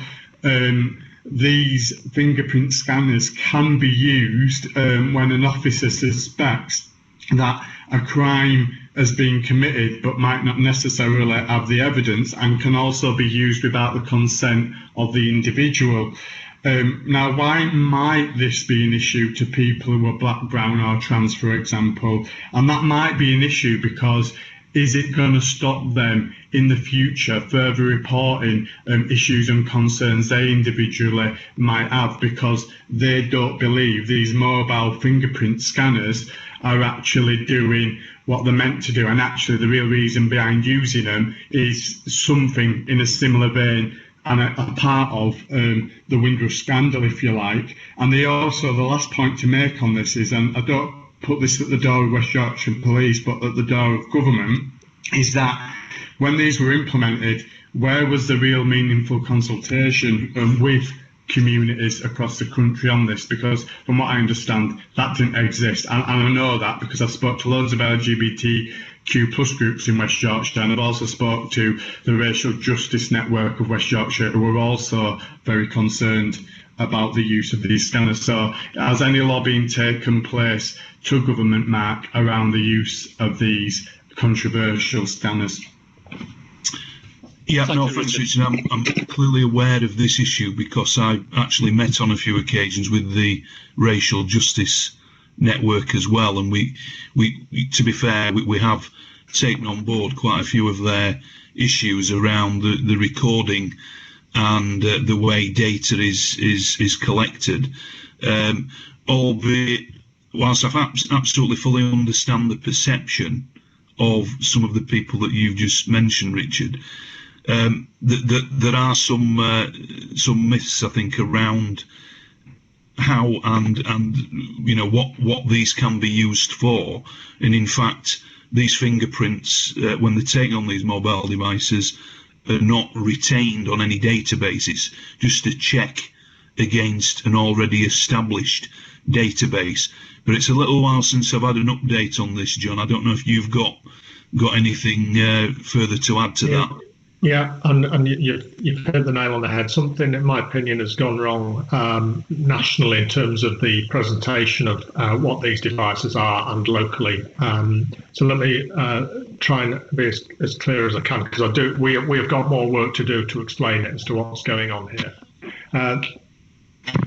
these fingerprint scanners can be used when an officer suspects that a crime has been committed but might not necessarily have the evidence, and can also be used without the consent of the individual. Now, why might this be an issue to people who are black, brown or trans, for example? And that might be an issue because is it going to stop them in the future further reporting issues and concerns they individually might have, because they don't believe these mobile fingerprint scanners are actually doing what they're meant to do, and actually the real reason behind using them is something in a similar vein and a part of the Windrush scandal, if you like. And they also, the last point to make on this is, and I don't put this at the door of West Yorkshire Police, but at the door of government, is that when these were implemented, where was the real meaningful consultation with communities across the country on this? Because from what I understand, that didn't exist. And I know that because I've spoke to loads of LGBTQ plus groups in West Yorkshire, and I've also spoke to the Racial Justice Network of West Yorkshire, who are also very concerned about the use of these scanners. So has any lobbying taken place to government, Mark, around the use of these controversial scanners? Yeah, no, thanks, Richard. I'm clearly aware of this issue because I actually met on a few occasions with the Racial Justice Network as well, and we to be fair, we have taken on board quite a few of their issues around the recording and the way data is collected. Albeit, whilst I absolutely fully understand the perception of some of the people that you've just mentioned, Richard, there are some myths, I think, around how and what these can be used for. And in fact, these fingerprints, when they're taken on these mobile devices, are not retained on any databases, just to check against an already established database. But it's a little while since I've had an update on this, John. I don't know if you've got anything further to add to that. Yeah, and you've hit the nail on the head. Something, in my opinion, has gone wrong nationally in terms of the presentation of what these devices are, and locally. So let me try and be as clear as I can, because we have got more work to do to explain it as to what's going on here.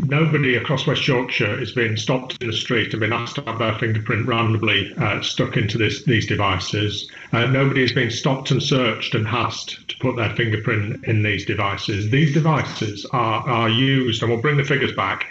Nobody across West Yorkshire is being stopped in the street and being asked to have their fingerprint randomly stuck into these devices. Nobody is being stopped and searched and asked to put their fingerprint in these devices. These devices are used, and we'll bring the figures back,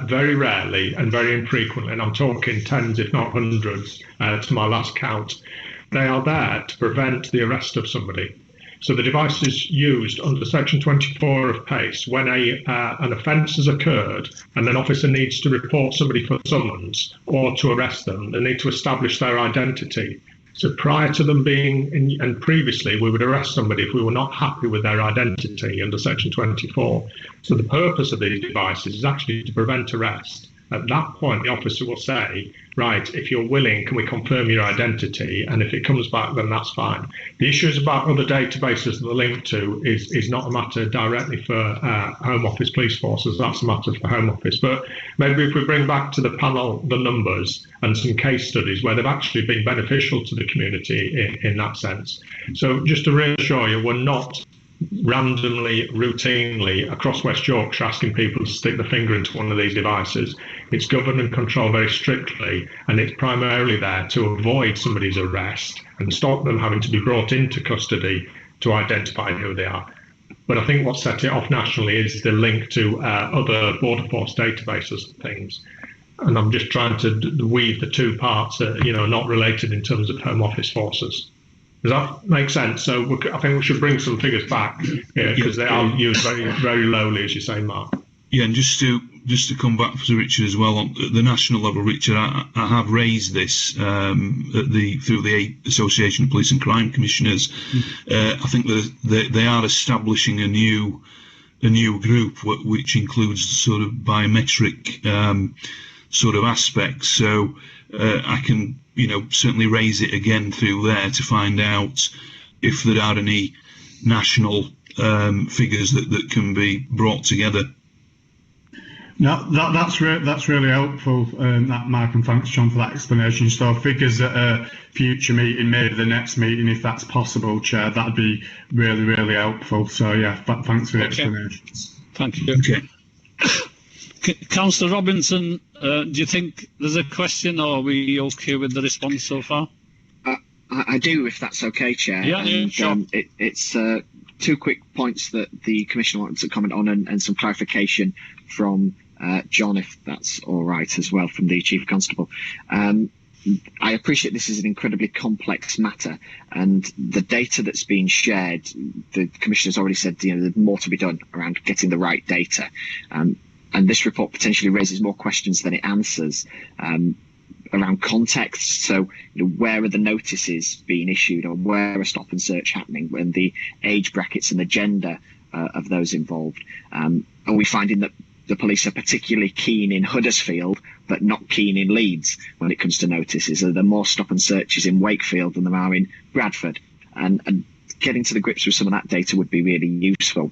very rarely and very infrequently, and I'm talking tens if not hundreds to my last count. They are there to prevent the arrest of somebody. So the device is used under Section 24 of PACE when an offence has occurred and an officer needs to report somebody for summons or to arrest them. They need to establish their identity. So prior to them being and previously, we would arrest somebody if we were not happy with their identity under Section 24. So the purpose of these devices is actually to prevent arrest. At that point, the officer will say, right, if you're willing, can we confirm your identity? And if it comes back, then that's fine. The issues about other databases that they're linked to is not a matter directly for Home Office police forces. That's a matter for Home Office. But maybe if we bring back to the panel the numbers and some case studies where they've actually been beneficial to the community in that sense. So just to reassure you, we're not randomly, routinely across West Yorkshire asking people to stick the finger into one of these devices. It's governed and controlled very strictly, and it's primarily there to avoid somebody's arrest and stop them having to be brought into custody to identify who they are. But I think what set it off nationally is the link to other border force databases and things. And I'm just trying to weave the two parts, not related in terms of Home Office forces. Does that make sense? So I think we should bring some figures back, because they are used very, very lowly, as you say, Mark. Yeah, and just to come back to Richard as well, on the national level, Richard, I have raised this through the Association of Police and Crime Commissioners. I think that they are establishing a new group which includes sort of biometric sort of aspects. So I can certainly raise it again through there to find out if there are any national figures that can be brought together. No, that's really helpful, that Mark, and thanks, John, for that explanation. So figures at a future meeting, maybe the next meeting, if that's possible, Chair, that'd be really, really helpful. So yeah, thanks for the explanations. Thank you. Okay. Councillor Robinson, do you think there's a question, or are we okay with the response so far? I do, if that's okay, Chair. Yeah, sure. It's two quick points that the Commissioner wanted to comment on, and some clarification from John, if that's all right, as well, from the Chief Constable. I appreciate this is an incredibly complex matter, and the data that's being shared, the Commissioner's already said, there's more to be done around getting the right data. And this report potentially raises more questions than it answers around context. So, where are the notices being issued, or where are stop and search happening, when the age brackets and the gender of those involved? Are we finding that the police are particularly keen in Huddersfield, but not keen in Leeds when it comes to notices? Are there more stop and searches in Wakefield than there are in Bradford? And getting to the grips with some of that data would be really useful.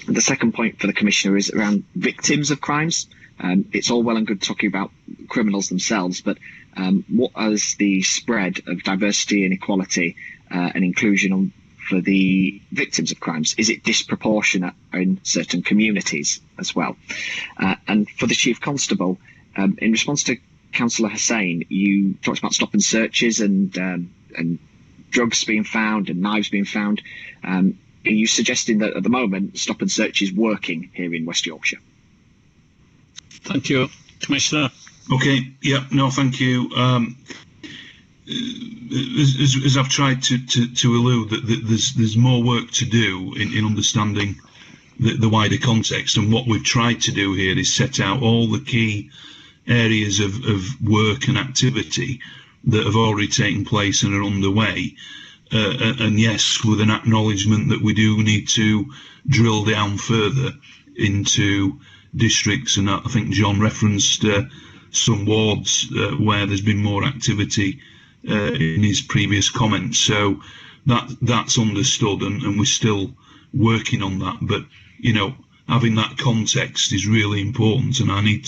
The second point for the Commissioner is around victims of crimes. It's all well and good talking about criminals themselves, but what is the spread of diversity and equality and inclusion for the victims of crimes? Is it disproportionate in certain communities as well? And for the Chief Constable, in response to Councillor Hussain, you talked about stop and searches and drugs being found and knives being found. Are you suggesting that at the moment stop and search is working here in West Yorkshire? Thank you, Commissioner. Okay. Yeah. No. Thank you. as I've tried to allude, that there's more work to do in understanding the wider context, and what we've tried to do here is set out all the key areas of work and activity that have already taken place and are underway, and yes, with an acknowledgement that we do need to drill down further into districts, and I think John referenced some wards where there's been more activity in his previous comments, so that's understood, and we're still working on that. But you know, having that context is really important, and I need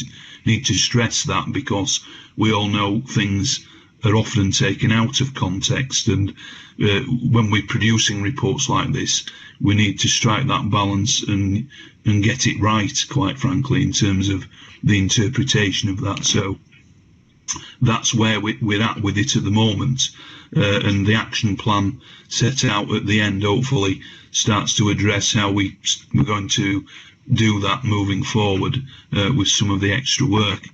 to stress that, because we all know things are often taken out of context, and when we're producing reports like this, we need to strike that balance and get it right, quite frankly, in terms of the interpretation of that. So that's where we're at with it at the moment, and the action plan set out at the end hopefully starts to address how we're going to do that moving forward with some of the extra work.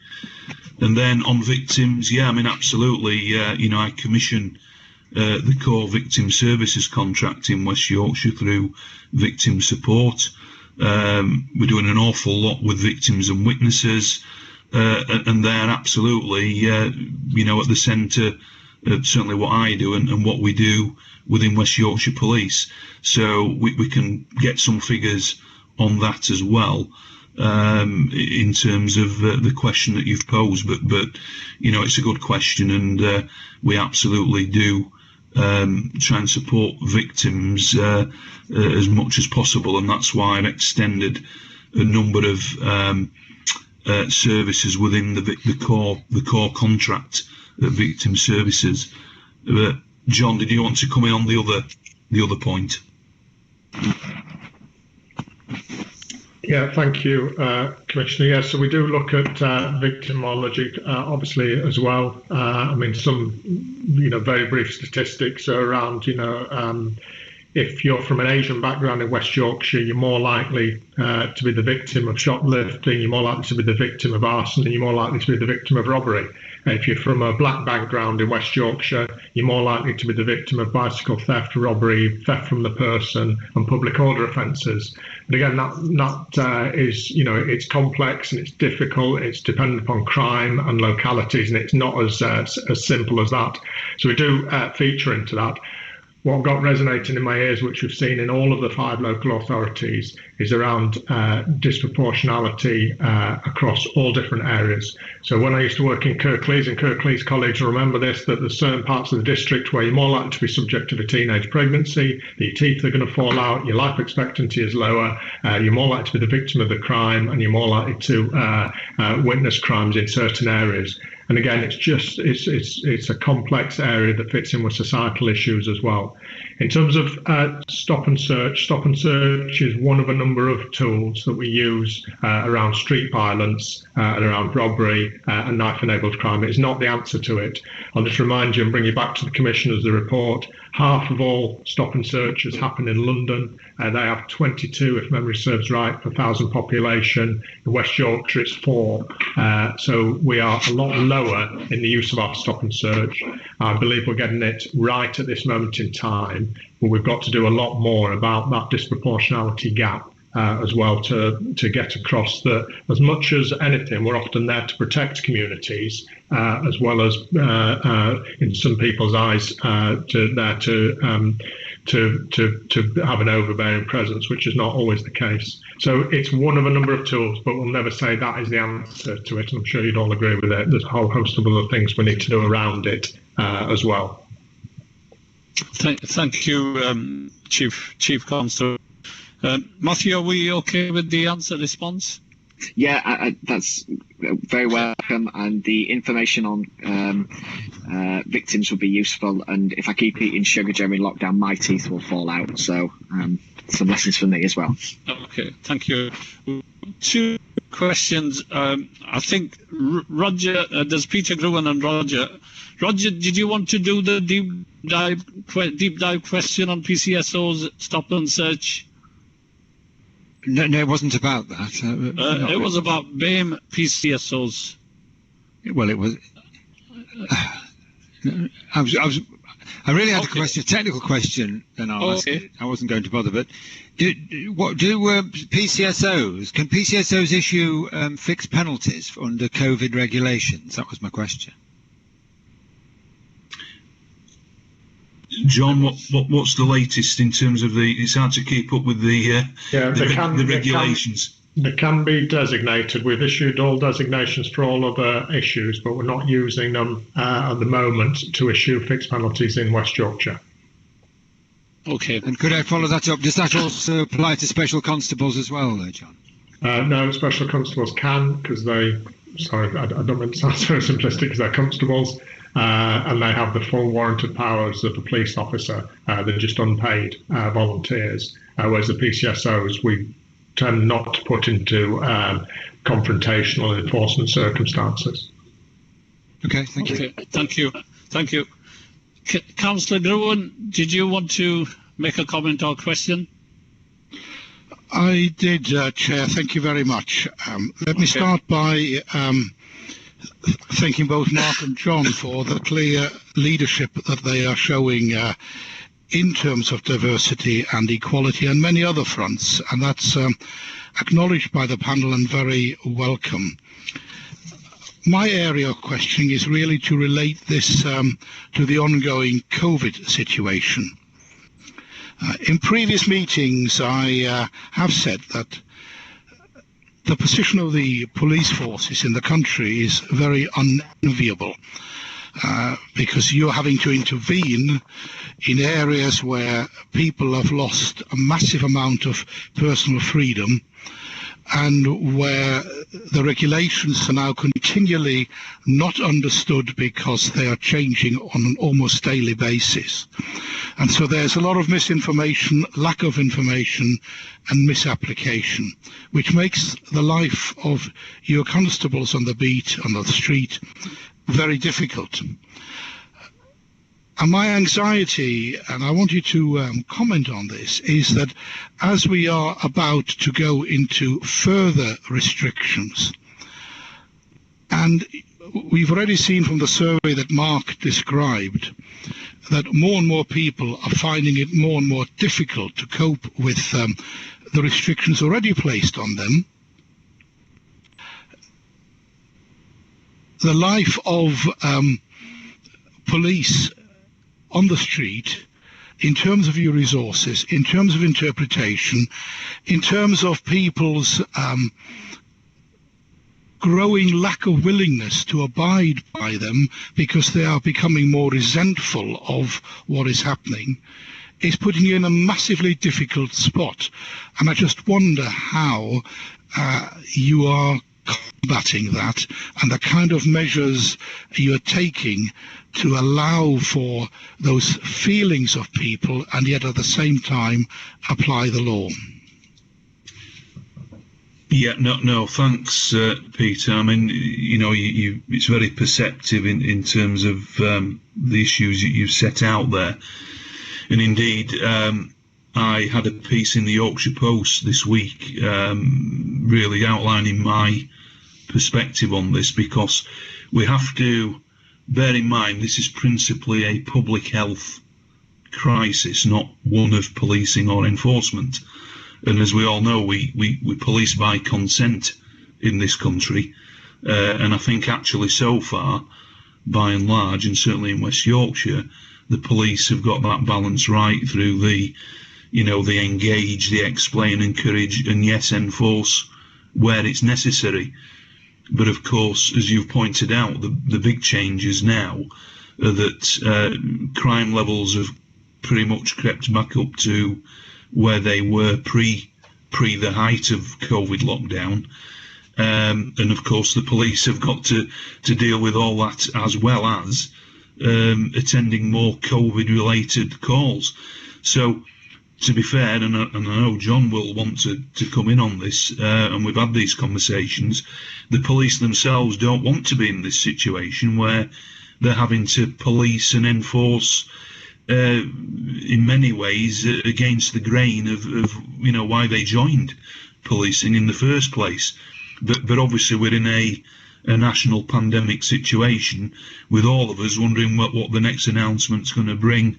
And then on victims, yeah, I mean, absolutely, you know, I commission the core victim services contract in West Yorkshire through victim support. We're doing an awful lot with victims and witnesses, and they're absolutely, you know, at the centre of certainly what I do and what we do within West Yorkshire Police. So we can get some figures on that as well, in terms of the question that you've posed. But you know, it's a good question, and we absolutely do try and support victims as much as possible, and that's why I've extended a number of services within the core contract of victim services. John, did you want to come in on the other point? Yeah, thank you, Commissioner. Yeah, so we do look at victimology, obviously, as well. I mean, some, you know, very brief statistics around, you know, if you're from an Asian background in West Yorkshire, you're more likely to be the victim of shoplifting, you're more likely to be the victim of arson, and you're more likely to be the victim of robbery. If you're from a black background in West Yorkshire, you're more likely to be the victim of bicycle theft, robbery, theft from the person, and public order offences. And again, that is, you know, it's complex and it's difficult. It's dependent upon crime and localities, and it's not as simple as that. So we do feature into that. What got resonating in my ears, which we've seen in all of the 5 local authorities, is around disproportionality across all different areas. So when I used to work in Kirklees colleagues will remember this, that there's certain parts of the district where you're more likely to be subject to a teenage pregnancy, that your teeth are going to fall out, your life expectancy is lower, you're more likely to be the victim of the crime, and you're more likely to witness crimes in certain areas. And again, it's a complex area that fits in with societal issues as well. In terms of stop and search is one of a number of tools that we use around street violence and around robbery and knife-enabled crime. It is not the answer to it. I'll just remind you and bring you back to the Commissioner's report. Half of all stop and searches happen in London. They have 22, if memory serves right, per 1,000 population. In West Yorkshire, it's 4. So we are a lot lower in the use of our stop and search. I believe we're getting it right at this moment in time, but we've got to do a lot more about that disproportionality gap as well to get across that. As much as anything, we're often there to protect communities, as well as in some people's eyes to have an overbearing presence, which is not always the case. So it's one of a number of tools, but we'll never say that is the answer to it. I'm sure you'd all agree with it. There's a whole host of other things we need to do around it as well. Thank you, Chief Constable. Matthew, are we okay with the answer response? Yeah, that's very welcome, and the information on victims would be useful. And if I keep eating sugar during lockdown, my teeth will fall out. So some lessons for me as well. Okay, thank you. 2 questions. I think Roger, there's Peter Gruen and Roger. Roger, did you want to do the deep dive question on PCSO's stop and search? No, it wasn't about that. It was about BAME PCSOs. Well, it was. I really had a question, a technical question, and I'll ask it. I wasn't going to bother, but PCSOs, can PCSOs issue fixed penalties under COVID regulations? That was my question. John, what's the latest in terms of it's hard to keep up with the regulations. They can be designated. We've issued all designations for all other issues, but we're not using them at the moment to issue fixed penalties in West Yorkshire. Okay. And could I follow that up? Does that also apply to special constables as well, John? No, special constables can, because I don't mean to sound very simplistic, because they're constables, and they have the full warranted powers of a police officer. They're just unpaid volunteers, whereas the PCSOs, we tend not to put into confrontational enforcement circumstances. Okay, thank you. Okay, thank you. Councillor Gruen, did you want to make a comment or question? I did, Chair. Thank you very much. Let me start by thanking both Mark and John for the clear leadership that they are showing in terms of diversity and equality and many other fronts, and that's acknowledged by the panel and very welcome. My area of questioning is really to relate this to the ongoing COVID situation. In previous meetings, I have said that the position of the police forces in the country is very unenviable. Because you're having to intervene in areas where people have lost a massive amount of personal freedom and where the regulations are now continually not understood because they are changing on an almost daily basis. And so there's a lot of misinformation, lack of information and misapplication, which makes the life of your constables on the beat, on the street, very difficult. And my anxiety, and I want you to comment on this, is that as we are about to go into further restrictions, and we've already seen from the survey that Mark described that more and more people are finding it more and more difficult to cope with the restrictions already placed on them, the life of police on the street, in terms of your resources, in terms of interpretation, in terms of people's growing lack of willingness to abide by them because they are becoming more resentful of what is happening, is putting you in a massively difficult spot. And I just wonder how you are combating that and the kind of measures you are taking to allow for those feelings of people and yet at the same time apply the law. Yeah, no, thanks, Peter. I mean, it's very perceptive in terms of the issues that you've set out there. And indeed, I had a piece in the Yorkshire Post this week really outlining my perspective on this, because we have to bear in mind this is principally a public health crisis, not one of policing or enforcement. And as we all know, we police by consent in this country. And I think actually so far, by and large, and certainly in West Yorkshire, the police have got that balance right through the engage, the explain, encourage, and yes, enforce where it's necessary. But of course, as you've pointed out, the big changes now are that crime levels have pretty much crept back up to where they were pre the height of COVID lockdown. And of course, the police have got to deal with all that, as well as attending more COVID-related calls. So, to be fair, and I know John will want to come in on this, and we've had these conversations, the police themselves don't want to be in this situation where they're having to police and enforce in many ways against the grain of why they joined policing in the first place. But obviously we're in a a national pandemic situation, with all of us wondering what the next announcement's going to bring,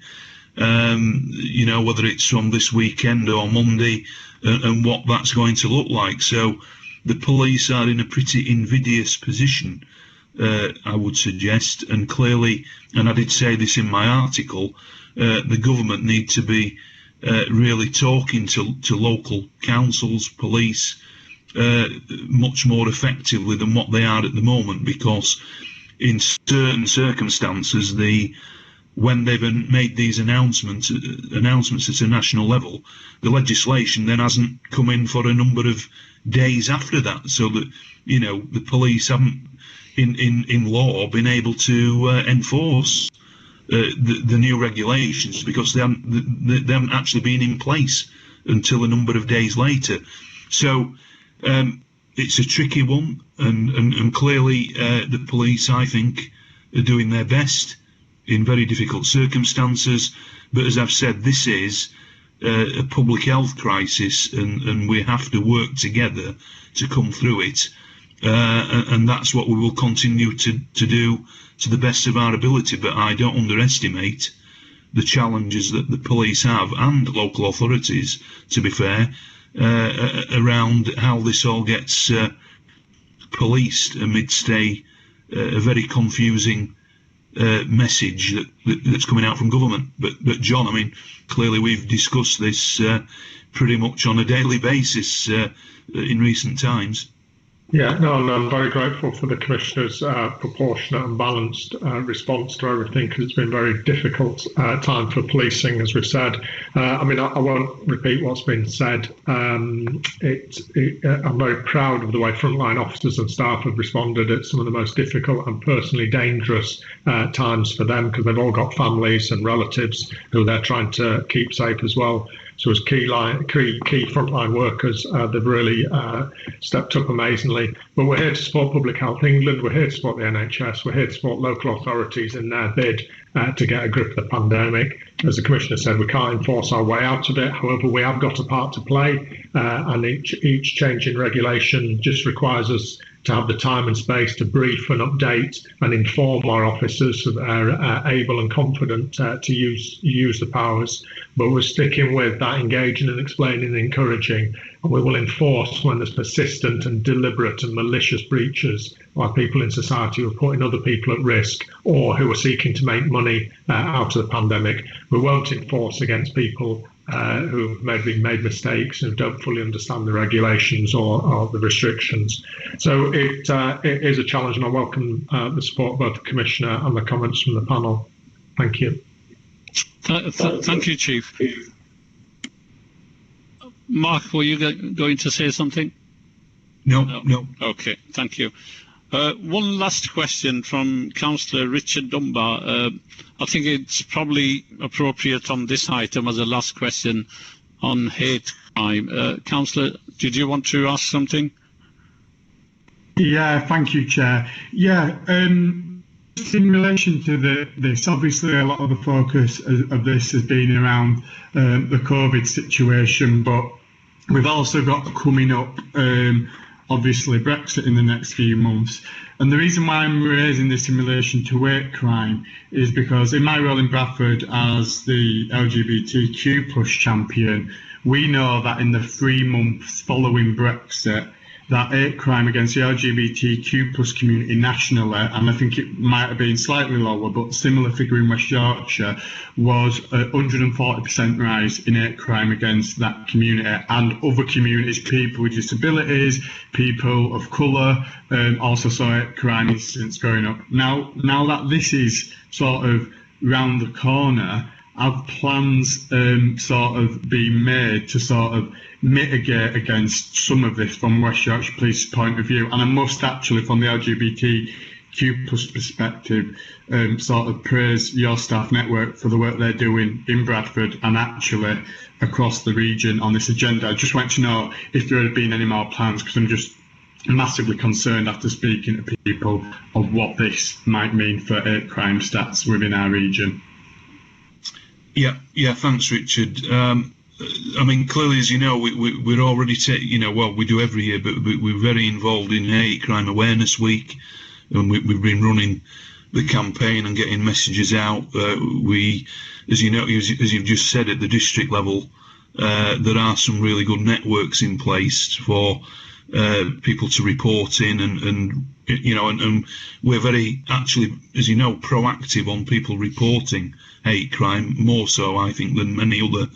you know, whether it's from this weekend or Monday, and what that's going to look like. So the police are in a pretty invidious position, I would suggest, and clearly, and I did say this in my article, the government need to be really talking to local councils, police, much more effectively than what they are at the moment, because in certain circumstances, when they've made these announcements at a national level, the legislation then hasn't come in for a number of days after that, so that, you know, the police haven't in law been able to enforce the new regulations, because they haven't actually been in place until a number of days later. So it's a tricky one, and clearly the police, I think, are doing their best in very difficult circumstances. But as I've said, this is a public health crisis, and we have to work together to come through it. And that's what we will continue to do to the best of our ability. But I don't underestimate the challenges that the police have, and local authorities, to be fair, around how this all gets policed amidst a very confusing message that's coming out from government. But John, I mean, clearly we've discussed this pretty much on a daily basis in recent times. Yeah, no, and I'm very grateful for the Commissioner's proportionate and balanced response to everything, because it's been a very difficult time for policing, as we've said. I mean, I won't repeat what's been said. I'm very proud of the way frontline officers and staff have responded at some of the most difficult and personally dangerous times for them, because they've all got families and relatives who they're trying to keep safe as well. So as key frontline workers, they've really stepped up amazingly. But we're here to support Public Health England, we're here to support the NHS, we're here to support local authorities in their bid to get a grip of the pandemic. As the Commissioner said, we can't enforce our way out of it. However, we have got a part to play, and each change in regulation just requires us to have the time and space to brief and update and inform our officers so that they're able and confident to use the powers. But we're sticking with that engaging and explaining and encouraging, and we will enforce when there's persistent and deliberate and malicious breaches by people in society who are putting other people at risk or who are seeking to make money out of the pandemic. We won't enforce against people who maybe made mistakes and don't fully understand the regulations or the restrictions. So it is a challenge, and I welcome the support of both the Commissioner and the comments from the panel. Thank you. Thank you, Chief. Mark, were you going to say something? No. Okay, thank you. One last question from Councillor Richard Dunbar. I think it's probably appropriate on this item as a last question on hate crime. Councillor, did you want to ask something? Yeah, thank you, Chair. Yeah, in relation to this, obviously a lot of the focus of this has been around the COVID situation, but we've also got coming up obviously Brexit in the next few months. And the reason why I'm raising this in relation to hate crime is because in my role in Bradford as the LGBTQ plus champion, we know that in the 3 months following Brexit, that hate crime against the LGBTQ plus community nationally, and I think it might have been slightly lower, but similar figure in West Yorkshire, was a 140% rise in hate crime against that community and other communities, people with disabilities, people of colour, also saw hate crime incidents going up. Now that this is sort of round the corner, have plans sort of been made to sort of mitigate against some of this from West Yorkshire Police's point of view? And I must actually, from the LGBTQ plus perspective, sort of praise your staff network for the work they're doing in Bradford and actually across the region on this agenda. I just want to know if there had been any more plans, because I'm just massively concerned after speaking to people of what this might mean for hate crime stats within our region. Yeah, thanks, Richard. I mean, clearly, as you know, we're already, well, we do every year, but we're very involved in Hate Crime Awareness Week, and we've been running the campaign and getting messages out. We, as you know, as you've just said, at the district level, there are some really good networks in place for people to report in, and we're very, actually, as you know, proactive on people reporting hate crime, more so, I think, than many other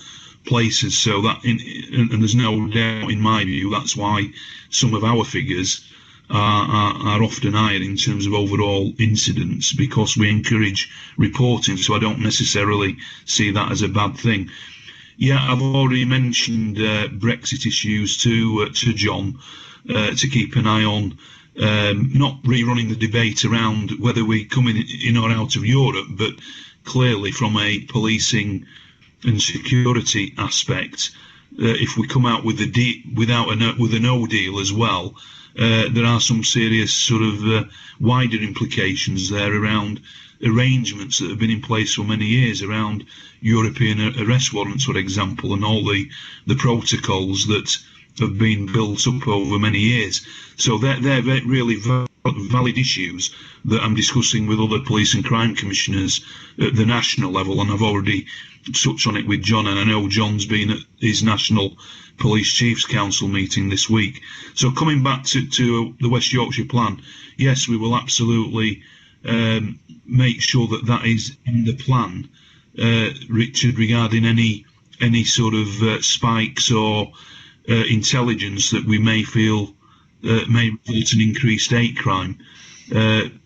places. So that, and there's no doubt, in my view, that's why some of our figures are often higher in terms of overall incidents, because we encourage reporting. So I don't necessarily see that as a bad thing. Yeah, I've already mentioned Brexit issues to John, to keep an eye on, not rerunning the debate around whether we come in or out of Europe, but clearly from a policing and security aspect, if we come out with with a no deal as well, there are some serious sort of wider implications there around arrangements that have been in place for many years around European arrest warrants, for example, and all the protocols that have been built up over many years. So they're really valid issues that I'm discussing with other police and crime commissioners at the national level, and I've already touched on it with John, and I know John's been at his National Police Chiefs Council meeting this week. So coming back to the West Yorkshire plan, yes, we will absolutely make sure that is in the plan, Richard, regarding any sort of spikes or intelligence that we may feel may result in increased hate crime.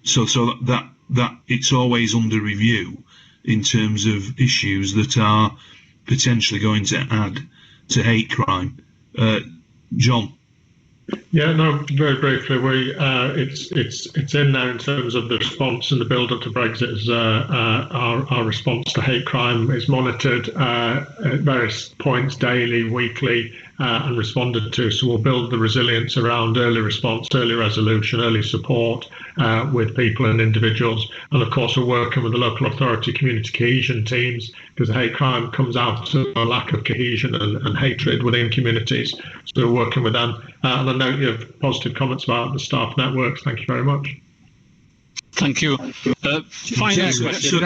So that it's always under review in terms of issues that are potentially going to add to hate crime. John. Yeah, no, very briefly, it's in there in terms of the response and the build up to Brexit. Our response to hate crime is monitored at various points, daily, weekly, and responded to. So we'll build the resilience around early response, early resolution, early support with people and individuals. And of course, we're working with the local authority community cohesion teams, because hate crime comes out of a lack of cohesion and hatred within communities. So we're working with them. And I note you have positive comments about the staff networks. Thank you very much. Thank you. Final question.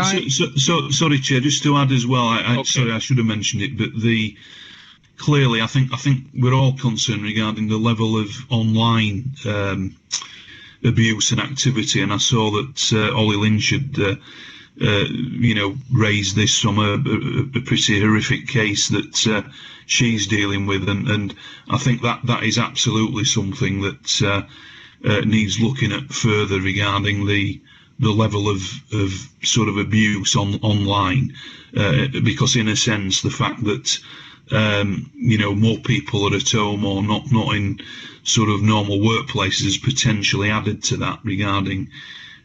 Sorry, Chair, just to add as well, okay. Sorry, I should have mentioned it, but clearly, I think we're all concerned regarding the level of online abuse and activity, and I saw that Ollie Lynch had, raised this from a pretty horrific case that she's dealing with, and I think that is absolutely something that needs looking at further regarding the level of sort of abuse online, because in a sense the fact that more people are at home or not in sort of normal workplaces is potentially added to that regarding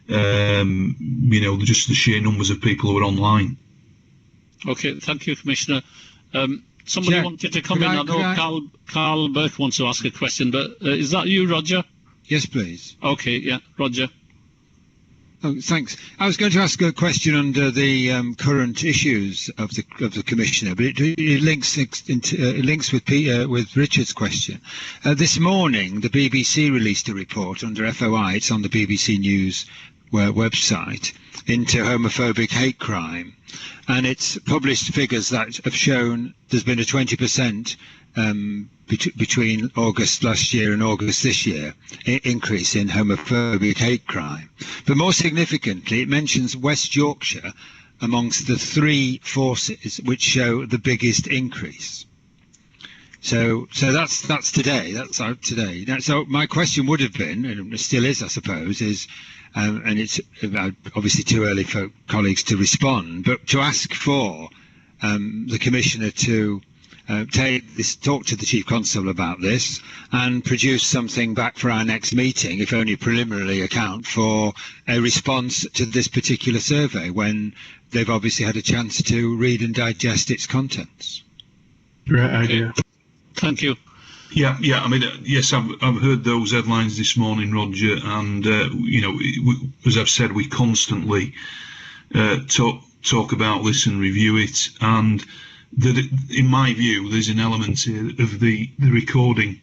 just the sheer numbers of people who are online. Okay, thank you, Commissioner. Somebody wanted to come in. I know Carl Burke wants to ask a question, but is that you, Roger? Yes, please. Okay, yeah, Roger. Oh, thanks. I was going to ask a question under the current issues of the Commissioner, but it links with Richard's question. This morning, the BBC released a report under FOI. It's on the BBC News website, into homophobic hate crime, and it's published figures that have shown there's been a 20% between August last year and August this year increase in homophobic hate crime. But more significantly, it mentions West Yorkshire amongst the three forces which show the biggest increase. So that's today. That's out today. Now, so my question would have been, and it still is, I suppose, is, and it's obviously too early for colleagues to respond, but to ask for the Commissioner to talk to the Chief Constable about this and produce something back for our next meeting, if only preliminarily account for a response to this particular survey when they've obviously had a chance to read and digest its contents. Great idea. Thank you. Yeah. I mean, yes, I've heard those headlines this morning, Roger, and as I've said, we constantly talk about this and review it, and that, in my view, there's an element here of the recording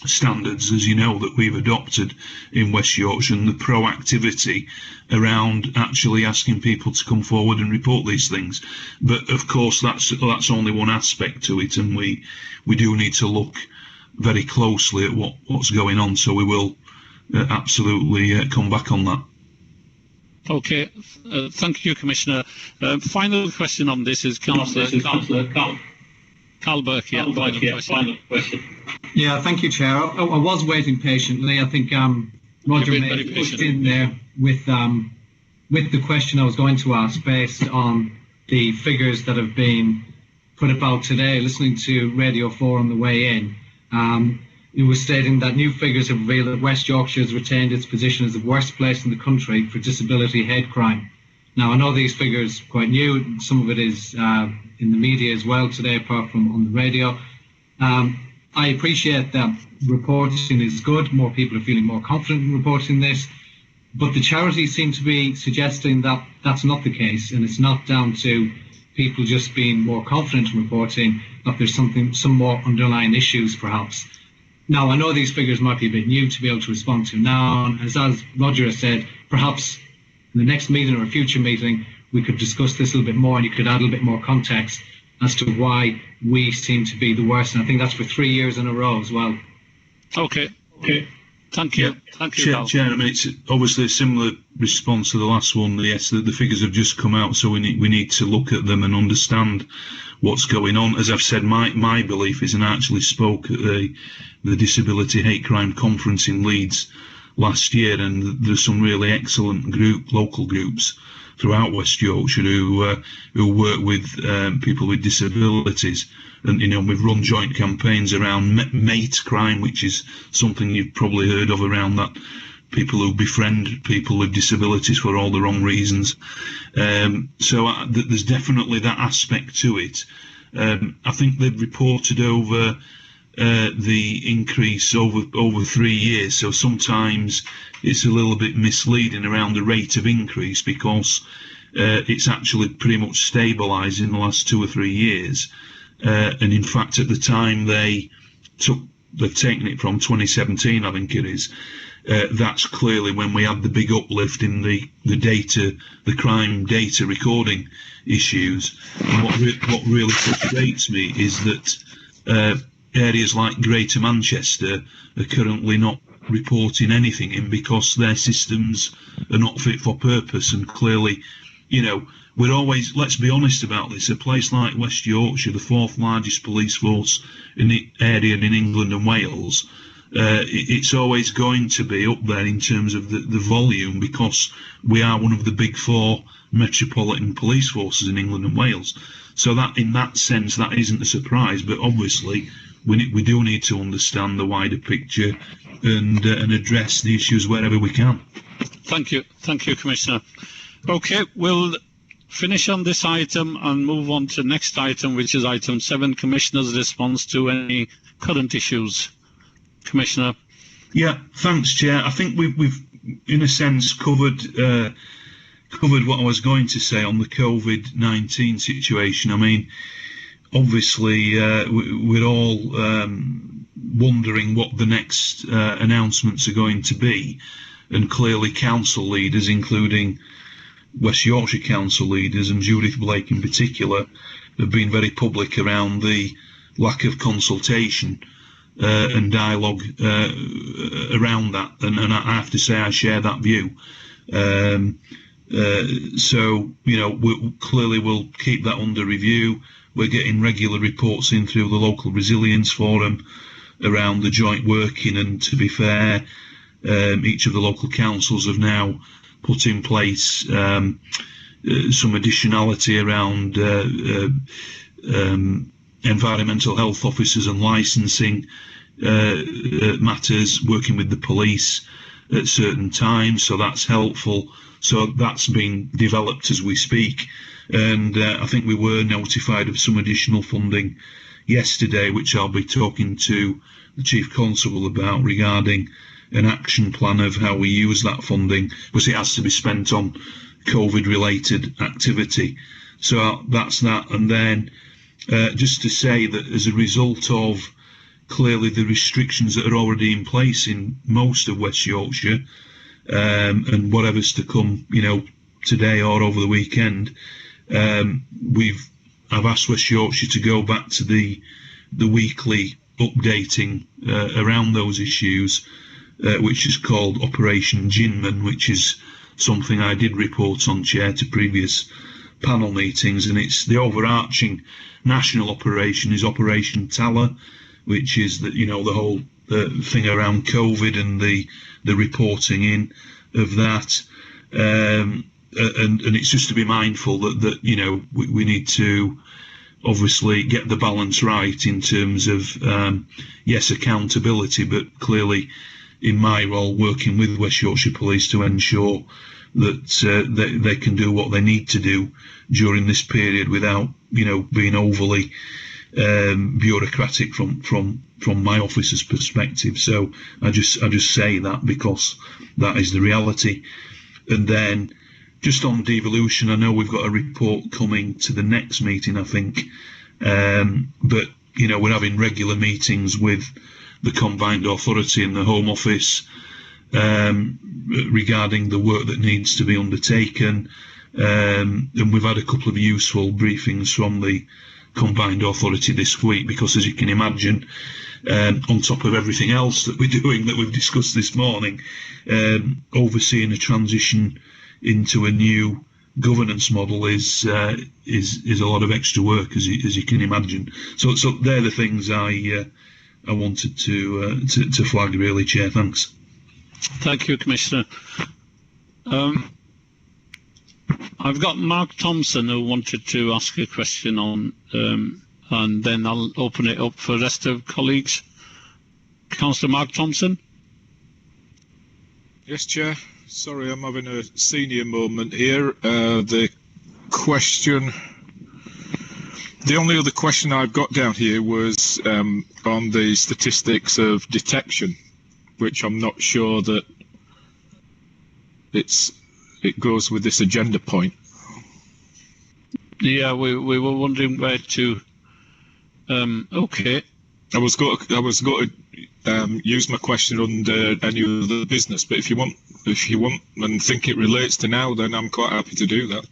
standards, as you know, that we've adopted in West Yorkshire, and the proactivity around actually asking people to come forward and report these things. But of course, that's only one aspect to it, and we do need to look very closely at what's going on. So we will absolutely come back on that. Okay, thank you, Commissioner. Final question on this is Councillor Carl Burke. Final question. Yeah, thank you, Chair. I was waiting patiently. I think Roger may have pushed in there with the question I was going to ask based on the figures that have been put about today. Listening to Radio 4 on the way in, it was stating that new figures have revealed that West Yorkshire has retained its position as the worst place in the country for disability hate crime. Now, I know these figures are quite new. Some of it is in the media as well today, apart from on the radio. I appreciate that reporting is good. More people are feeling more confident in reporting this. But the charities seem to be suggesting that that's not the case, and it's not down to people just being more confident in reporting, that there's some more underlying issues perhaps. Now, I know these figures might be a bit new to be able to respond to now, and as Roger has said, perhaps in the next meeting or a future meeting, we could discuss this a little bit more, and you could add a little bit more context as to why we seem to be the worst. And I think that's for 3 years in a row as well. Okay. Thank you. Thank you, Chair, I mean, it's obviously a similar response to the last one. Yes, the figures have just come out, so we need to look at them and understand what's going on. As I've said, my belief is, and I actually spoke at the Disability Hate Crime Conference in Leeds last year, and there's some really excellent local groups throughout West Yorkshire who work with people with disabilities. And, you know, we've run joint campaigns around mate crime, which is something you've probably heard of, around that people who befriend people with disabilities for all the wrong reasons. So there's definitely that aspect to it. I think they've reported over the increase over 3 years. So sometimes it's a little bit misleading around the rate of increase, because it's actually pretty much stabilised in the last 2 or 3 years. And in fact, at the time they've taken it from 2017, I think it is. That's clearly when we had the big uplift in the data, the crime data recording issues. And what really frustrates me is that areas like Greater Manchester are currently not reporting anything in, because their systems are not fit for purpose. And clearly, you know, we're always, let's be honest about this, a place like West Yorkshire, the 4th largest police force in the area in England and Wales, it's always going to be up there in terms of the volume, because we are one of the big 4 metropolitan police forces in England and Wales. So that, in that sense, that isn't a surprise. But obviously, we do need to understand the wider picture and address the issues wherever we can. Thank you, Commissioner. Okay, we'll finish on this item and move on to the next item, which is item 7, Commissioner's response to any current issues. Commissioner. Yeah, thanks, Chair. I think we've in a sense covered what I was going to say on the COVID-19 situation. I mean, obviously we're all wondering what the next announcements are going to be, and clearly council leaders, including West Yorkshire council leaders and Judith Blake in particular, have been very public around the lack of consultation and dialogue around that, and I have to say I share that view. So, you know, we'll keep that under review. We're getting regular reports in through the local resilience forum around the joint working, and to be fair, each of the local councils have now put in place some additionality around environmental health officers and licensing matters, working with the police at certain times, so that's helpful. So that's being developed as we speak, and I think we were notified of some additional funding yesterday, which I'll be talking to the Chief Constable about, regarding an action plan of how we use that funding, because it has to be spent on COVID-related activity. So that's that. And then just to say that as a result of clearly the restrictions that are already in place in most of West Yorkshire, and whatever's to come, today or over the weekend, I've asked West Yorkshire to go back to the weekly updating around those issues, which is called Operation Ginman, which is something I did report on, Chair, to previous panel meetings, and it's the overarching national operation is Operation Tala, which is the whole thing around COVID and the reporting in of that, and it's just to be mindful that we need to obviously get the balance right in terms of yes, accountability, but clearly in my role working with West Yorkshire Police to ensure that they can do what they need to do during this period without being overly bureaucratic from my officer's perspective. So I just say that because that is the reality. And then just on devolution, I know we've got a report coming to the next meeting, I think, but we're having regular meetings with the Combined Authority and the Home Office regarding the work that needs to be undertaken, and we've had a couple of useful briefings from the Combined Authority this week, because as you can imagine, on top of everything else that we're doing that we've discussed this morning, overseeing a transition into a new governance model is a lot of extra work, as you can imagine. So they're the things I wanted to flag, really, Chair. Thanks. Thank you, Commissioner. I've got Mark Thompson who wanted to ask a question on, and then I'll open it up for the rest of colleagues. Councillor Mark Thompson. Yes, Chair. Sorry, I'm having a senior moment here. The only other question I've got down here was on the statistics of detection, which I'm not sure that it goes with this agenda point. Yeah, we were wondering where to. Okay. I was going to use my question under any other business, but if you want and think it relates to now, then I'm quite happy to do that.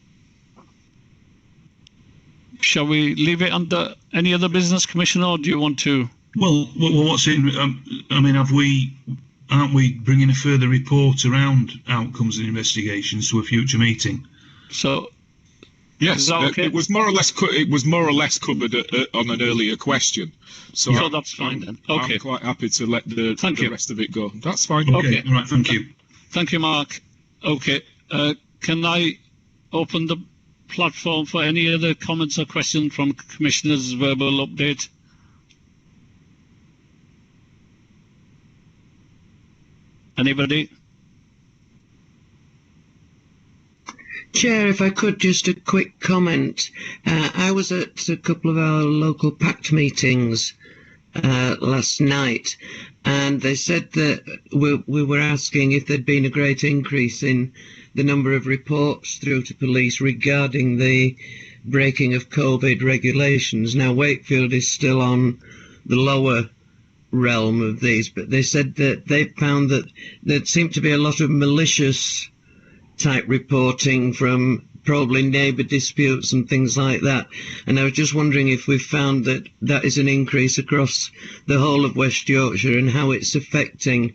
Shall we leave it under any other business, Commissioner, or do you want to? Well, what's in? I mean, aren't we bringing a further report around outcomes and investigations to a future meeting? So, yes, okay? It was more or less covered on an earlier question. So that's fine then. Okay, I'm quite happy to let the rest of it go. That's fine. Okay, all right. Thank you. Thank you, Mark. Okay, can I open the platform for any other comments or questions from Commissioner's verbal update? Anybody? Chair, if I could, just a quick comment. I was at a couple of our local PACT meetings last night, and they said that we were asking if there'd been a great increase in the number of reports through to police regarding the breaking of COVID regulations. Now, Wakefield is still on the lower realm of these, but they said that they found that there seemed to be a lot of malicious type reporting from probably neighbour disputes and things like that. And I was just wondering if we've found that that is an increase across the whole of West Yorkshire and how it's affecting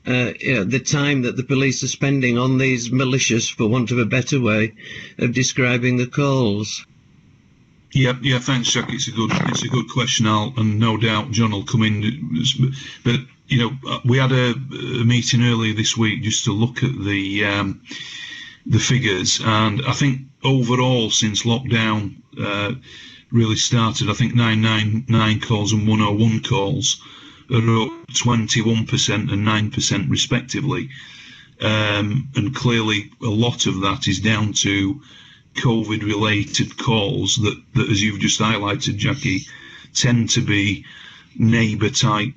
the time that the police are spending on these malicious, for want of a better way of describing the calls. Yeah. Thanks, Jack. It's a good question, and no doubt John will come in. But we had a meeting earlier this week just to look at the figures, and I think overall since lockdown really started, I think 999 calls and 101 calls are up 21% and 9% respectively, and clearly a lot of that is down to COVID-related calls that, as you've just highlighted, Jackie, tend to be neighbour-type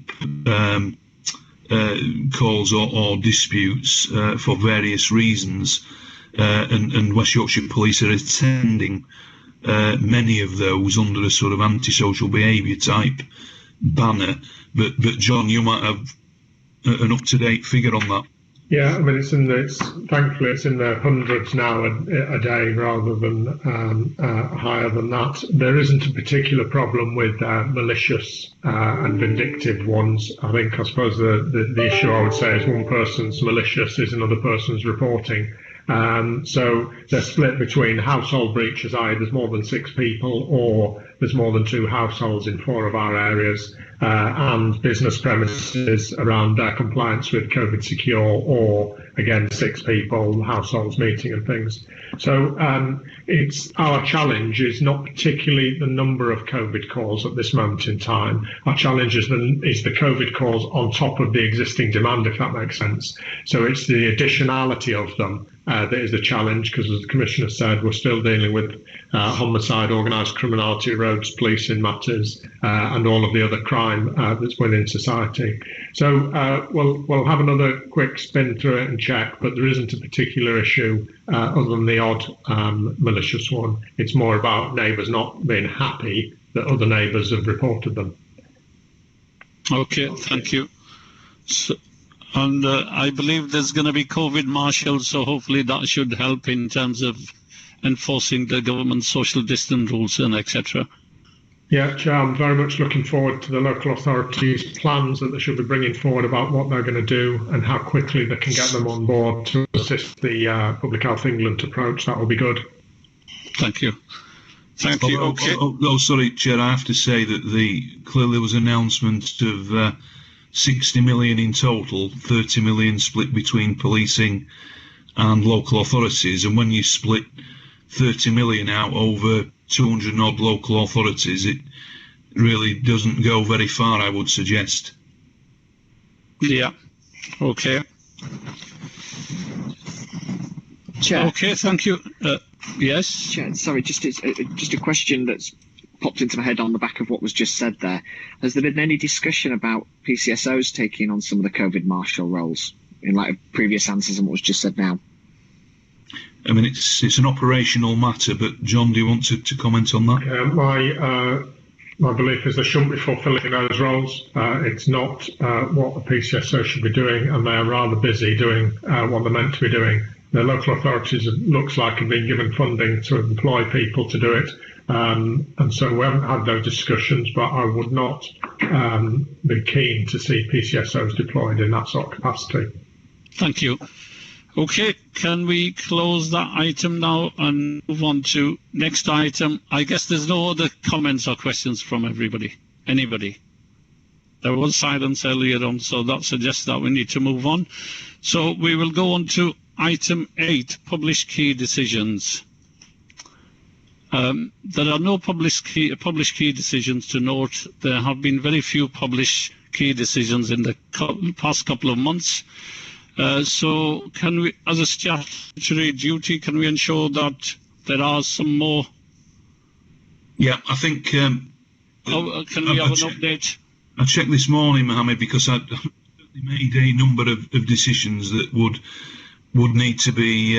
calls or disputes for various reasons, and West Yorkshire Police are attending many of those under a sort of antisocial behaviour type banner. But John, you might have an up-to-date figure on that. Yeah, I mean, thankfully it's in the hundreds now a day rather than higher than that. There isn't a particular problem with malicious and vindictive ones. I suppose the issue I would say is one person's malicious is another person's reporting. So they're split between household breaches, i.e. there's more than 6 people, or there's more than 2 households in 4 of our areas, and business premises around compliance with COVID secure, or again 6 people, households meeting and things. So it's our challenge is not particularly the number of COVID calls at this moment in time. Our challenge is the COVID calls on top of the existing demand, if that makes sense. So it's the additionality of them that is the challenge, because as the Commissioner said, we're still dealing with homicide, organised criminality, roads, policing matters, and all of the other crime that's within society. So we'll have another quick spin through it and check, but there isn't a particular issue other than the odd malicious one. It's more about neighbours not being happy that other neighbours have reported them. Okay, thank you. So, and I believe there's going to be COVID marshals, so hopefully that should help in terms of enforcing the government social distance rules and etc. Yeah, Chair, I'm very much looking forward to the local authorities' plans that they should be bringing forward about what they're going to do and how quickly they can get them on board to assist the Public Health England approach. That will be good. Thank you. Thank you. Okay. Sorry, Chair, I have to say that clearly there was an announcement of 60 million in total, 30 million split between policing and local authorities, and when you split 30 million out over 200 odd local authorities, it really doesn't go very far, I would suggest. Yeah. Okay. Chair. Okay, thank you. Yes? Chair, sorry, just a question that's popped into my head on the back of what was just said there. Has there been any discussion about PCSOs taking on some of the COVID marshal roles in light of previous answers and what was just said now? I mean, it's an operational matter, but John, do you want to comment on that? My belief is they shouldn't be fulfilling those roles. It's not what a PCSO should be doing, and they are rather busy doing what they're meant to be doing. The local authorities, it looks like, have been given funding to employ people to do it. And so we haven't had those discussions, but I would not be keen to see PCSOs deployed in that sort of capacity. Thank you. Okay, can we close that item now and move on to next item? I guess there's no other comments or questions from anybody. There was silence earlier on, so that suggests that we need to move on. So we will go on to item 8, published key decisions. There are no published key decisions to note. There have been very few published key decisions in the past couple of months. So can we, as a statutory duty, can we ensure that there are some more? Yeah, I think... can we have an update? I checked this morning, Mohammed, because I made a number of decisions that would need to be,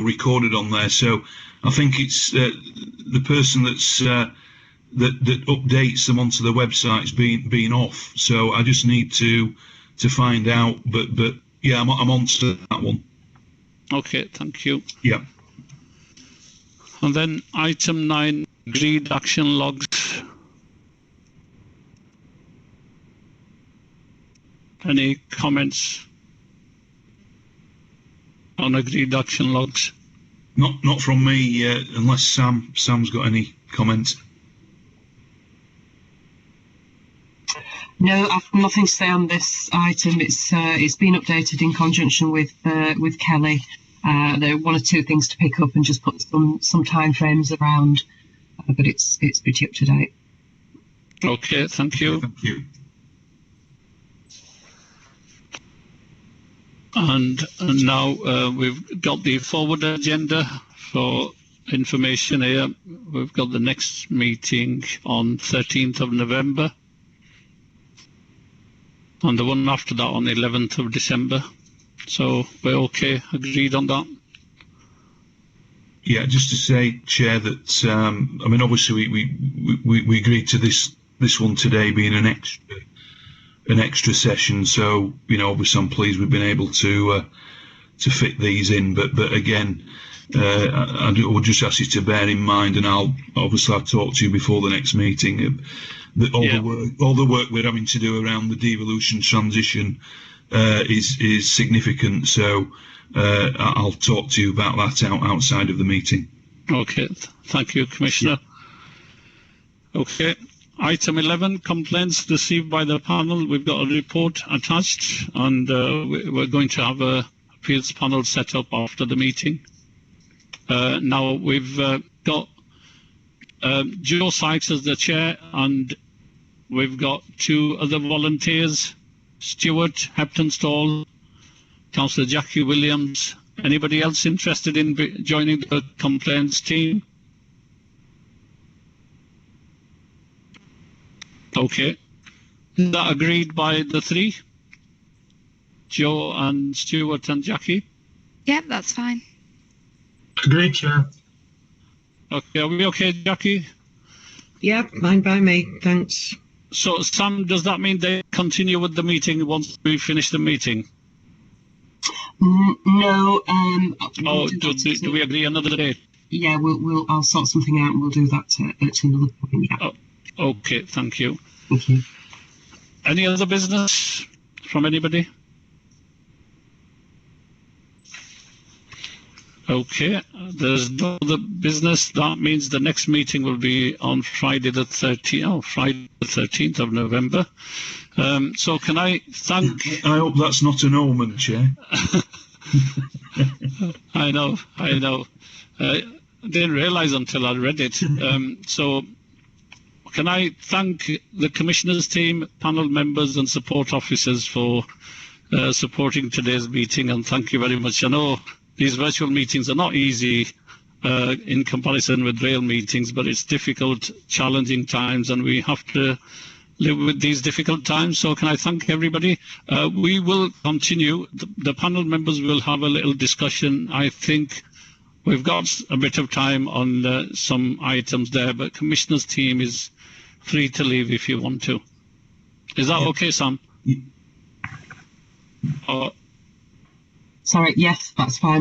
recorded on there. So I think it's the person that's that updates them onto the website's been off. So I just need to find out. But yeah, I'm on to that one. Okay, thank you. Yeah. And then item 9, agreed action logs. Any comments on agreed action logs? Not from me, unless Sam's got any comments. No, I've nothing to say on this item. It's been updated in conjunction with Kelly. There are 1 or 2 things to pick up and just put some time frames around, but it's pretty up to date. Okay, thank you. Thank you. And now we've got the forward agenda for information here. We've got the next meeting on 13th of November. And the one after that on the 11th of December. So we're okay, agreed on that. Yeah, just to say, Chair, that I mean, obviously we agreed to this one today being an extra session. So obviously I'm pleased we've been able to fit these in. But again, I would just ask you to bear in mind, and I'll talk to you before the next meeting. That all the work we're having to do around the devolution transition is significant. So I'll talk to you about that outside of the meeting. Okay, thank you, Commissioner. Okay, item 11, complaints received by the panel. We've got a report attached, and we're going to have a appeals panel set up after the meeting. Now we've got Joe Sykes as the chair, and we've got 2 other volunteers, Stuart Heptonstall, Councillor Jackie Williams. Anybody else interested in joining the complaints team? Okay. Is that agreed by the 3? Joe and Stuart and Jackie? Yep, that's fine. Agreed, Chair. Okay, are we okay, Jackie? Yep, fine by me, thanks. So, Sam, does that mean they continue with the meeting once we finish the meeting? No. Do we agree another day? Yeah, I'll sort something out and we'll do that at another point. Yeah. Oh, okay, thank you. Thank you. Any other business from anybody? Okay, there's no other business. That means the next meeting will be on Friday the 13th of November. So can I thank... I hope that's not an omen, Chair. I know. I didn't realise until I read it. So can I thank the Commissioners team, panel members and support officers for supporting today's meeting, and thank you very much. I know these virtual meetings are not easy in comparison with real meetings, but it's difficult, challenging times, and we have to live with these difficult times. So can I thank everybody? We will continue. The panel members will have a little discussion. I think we've got a bit of time on some items there, but Commissioner's team is free to leave if you want to. Is that okay, Sam? Sorry, yes, that's fine.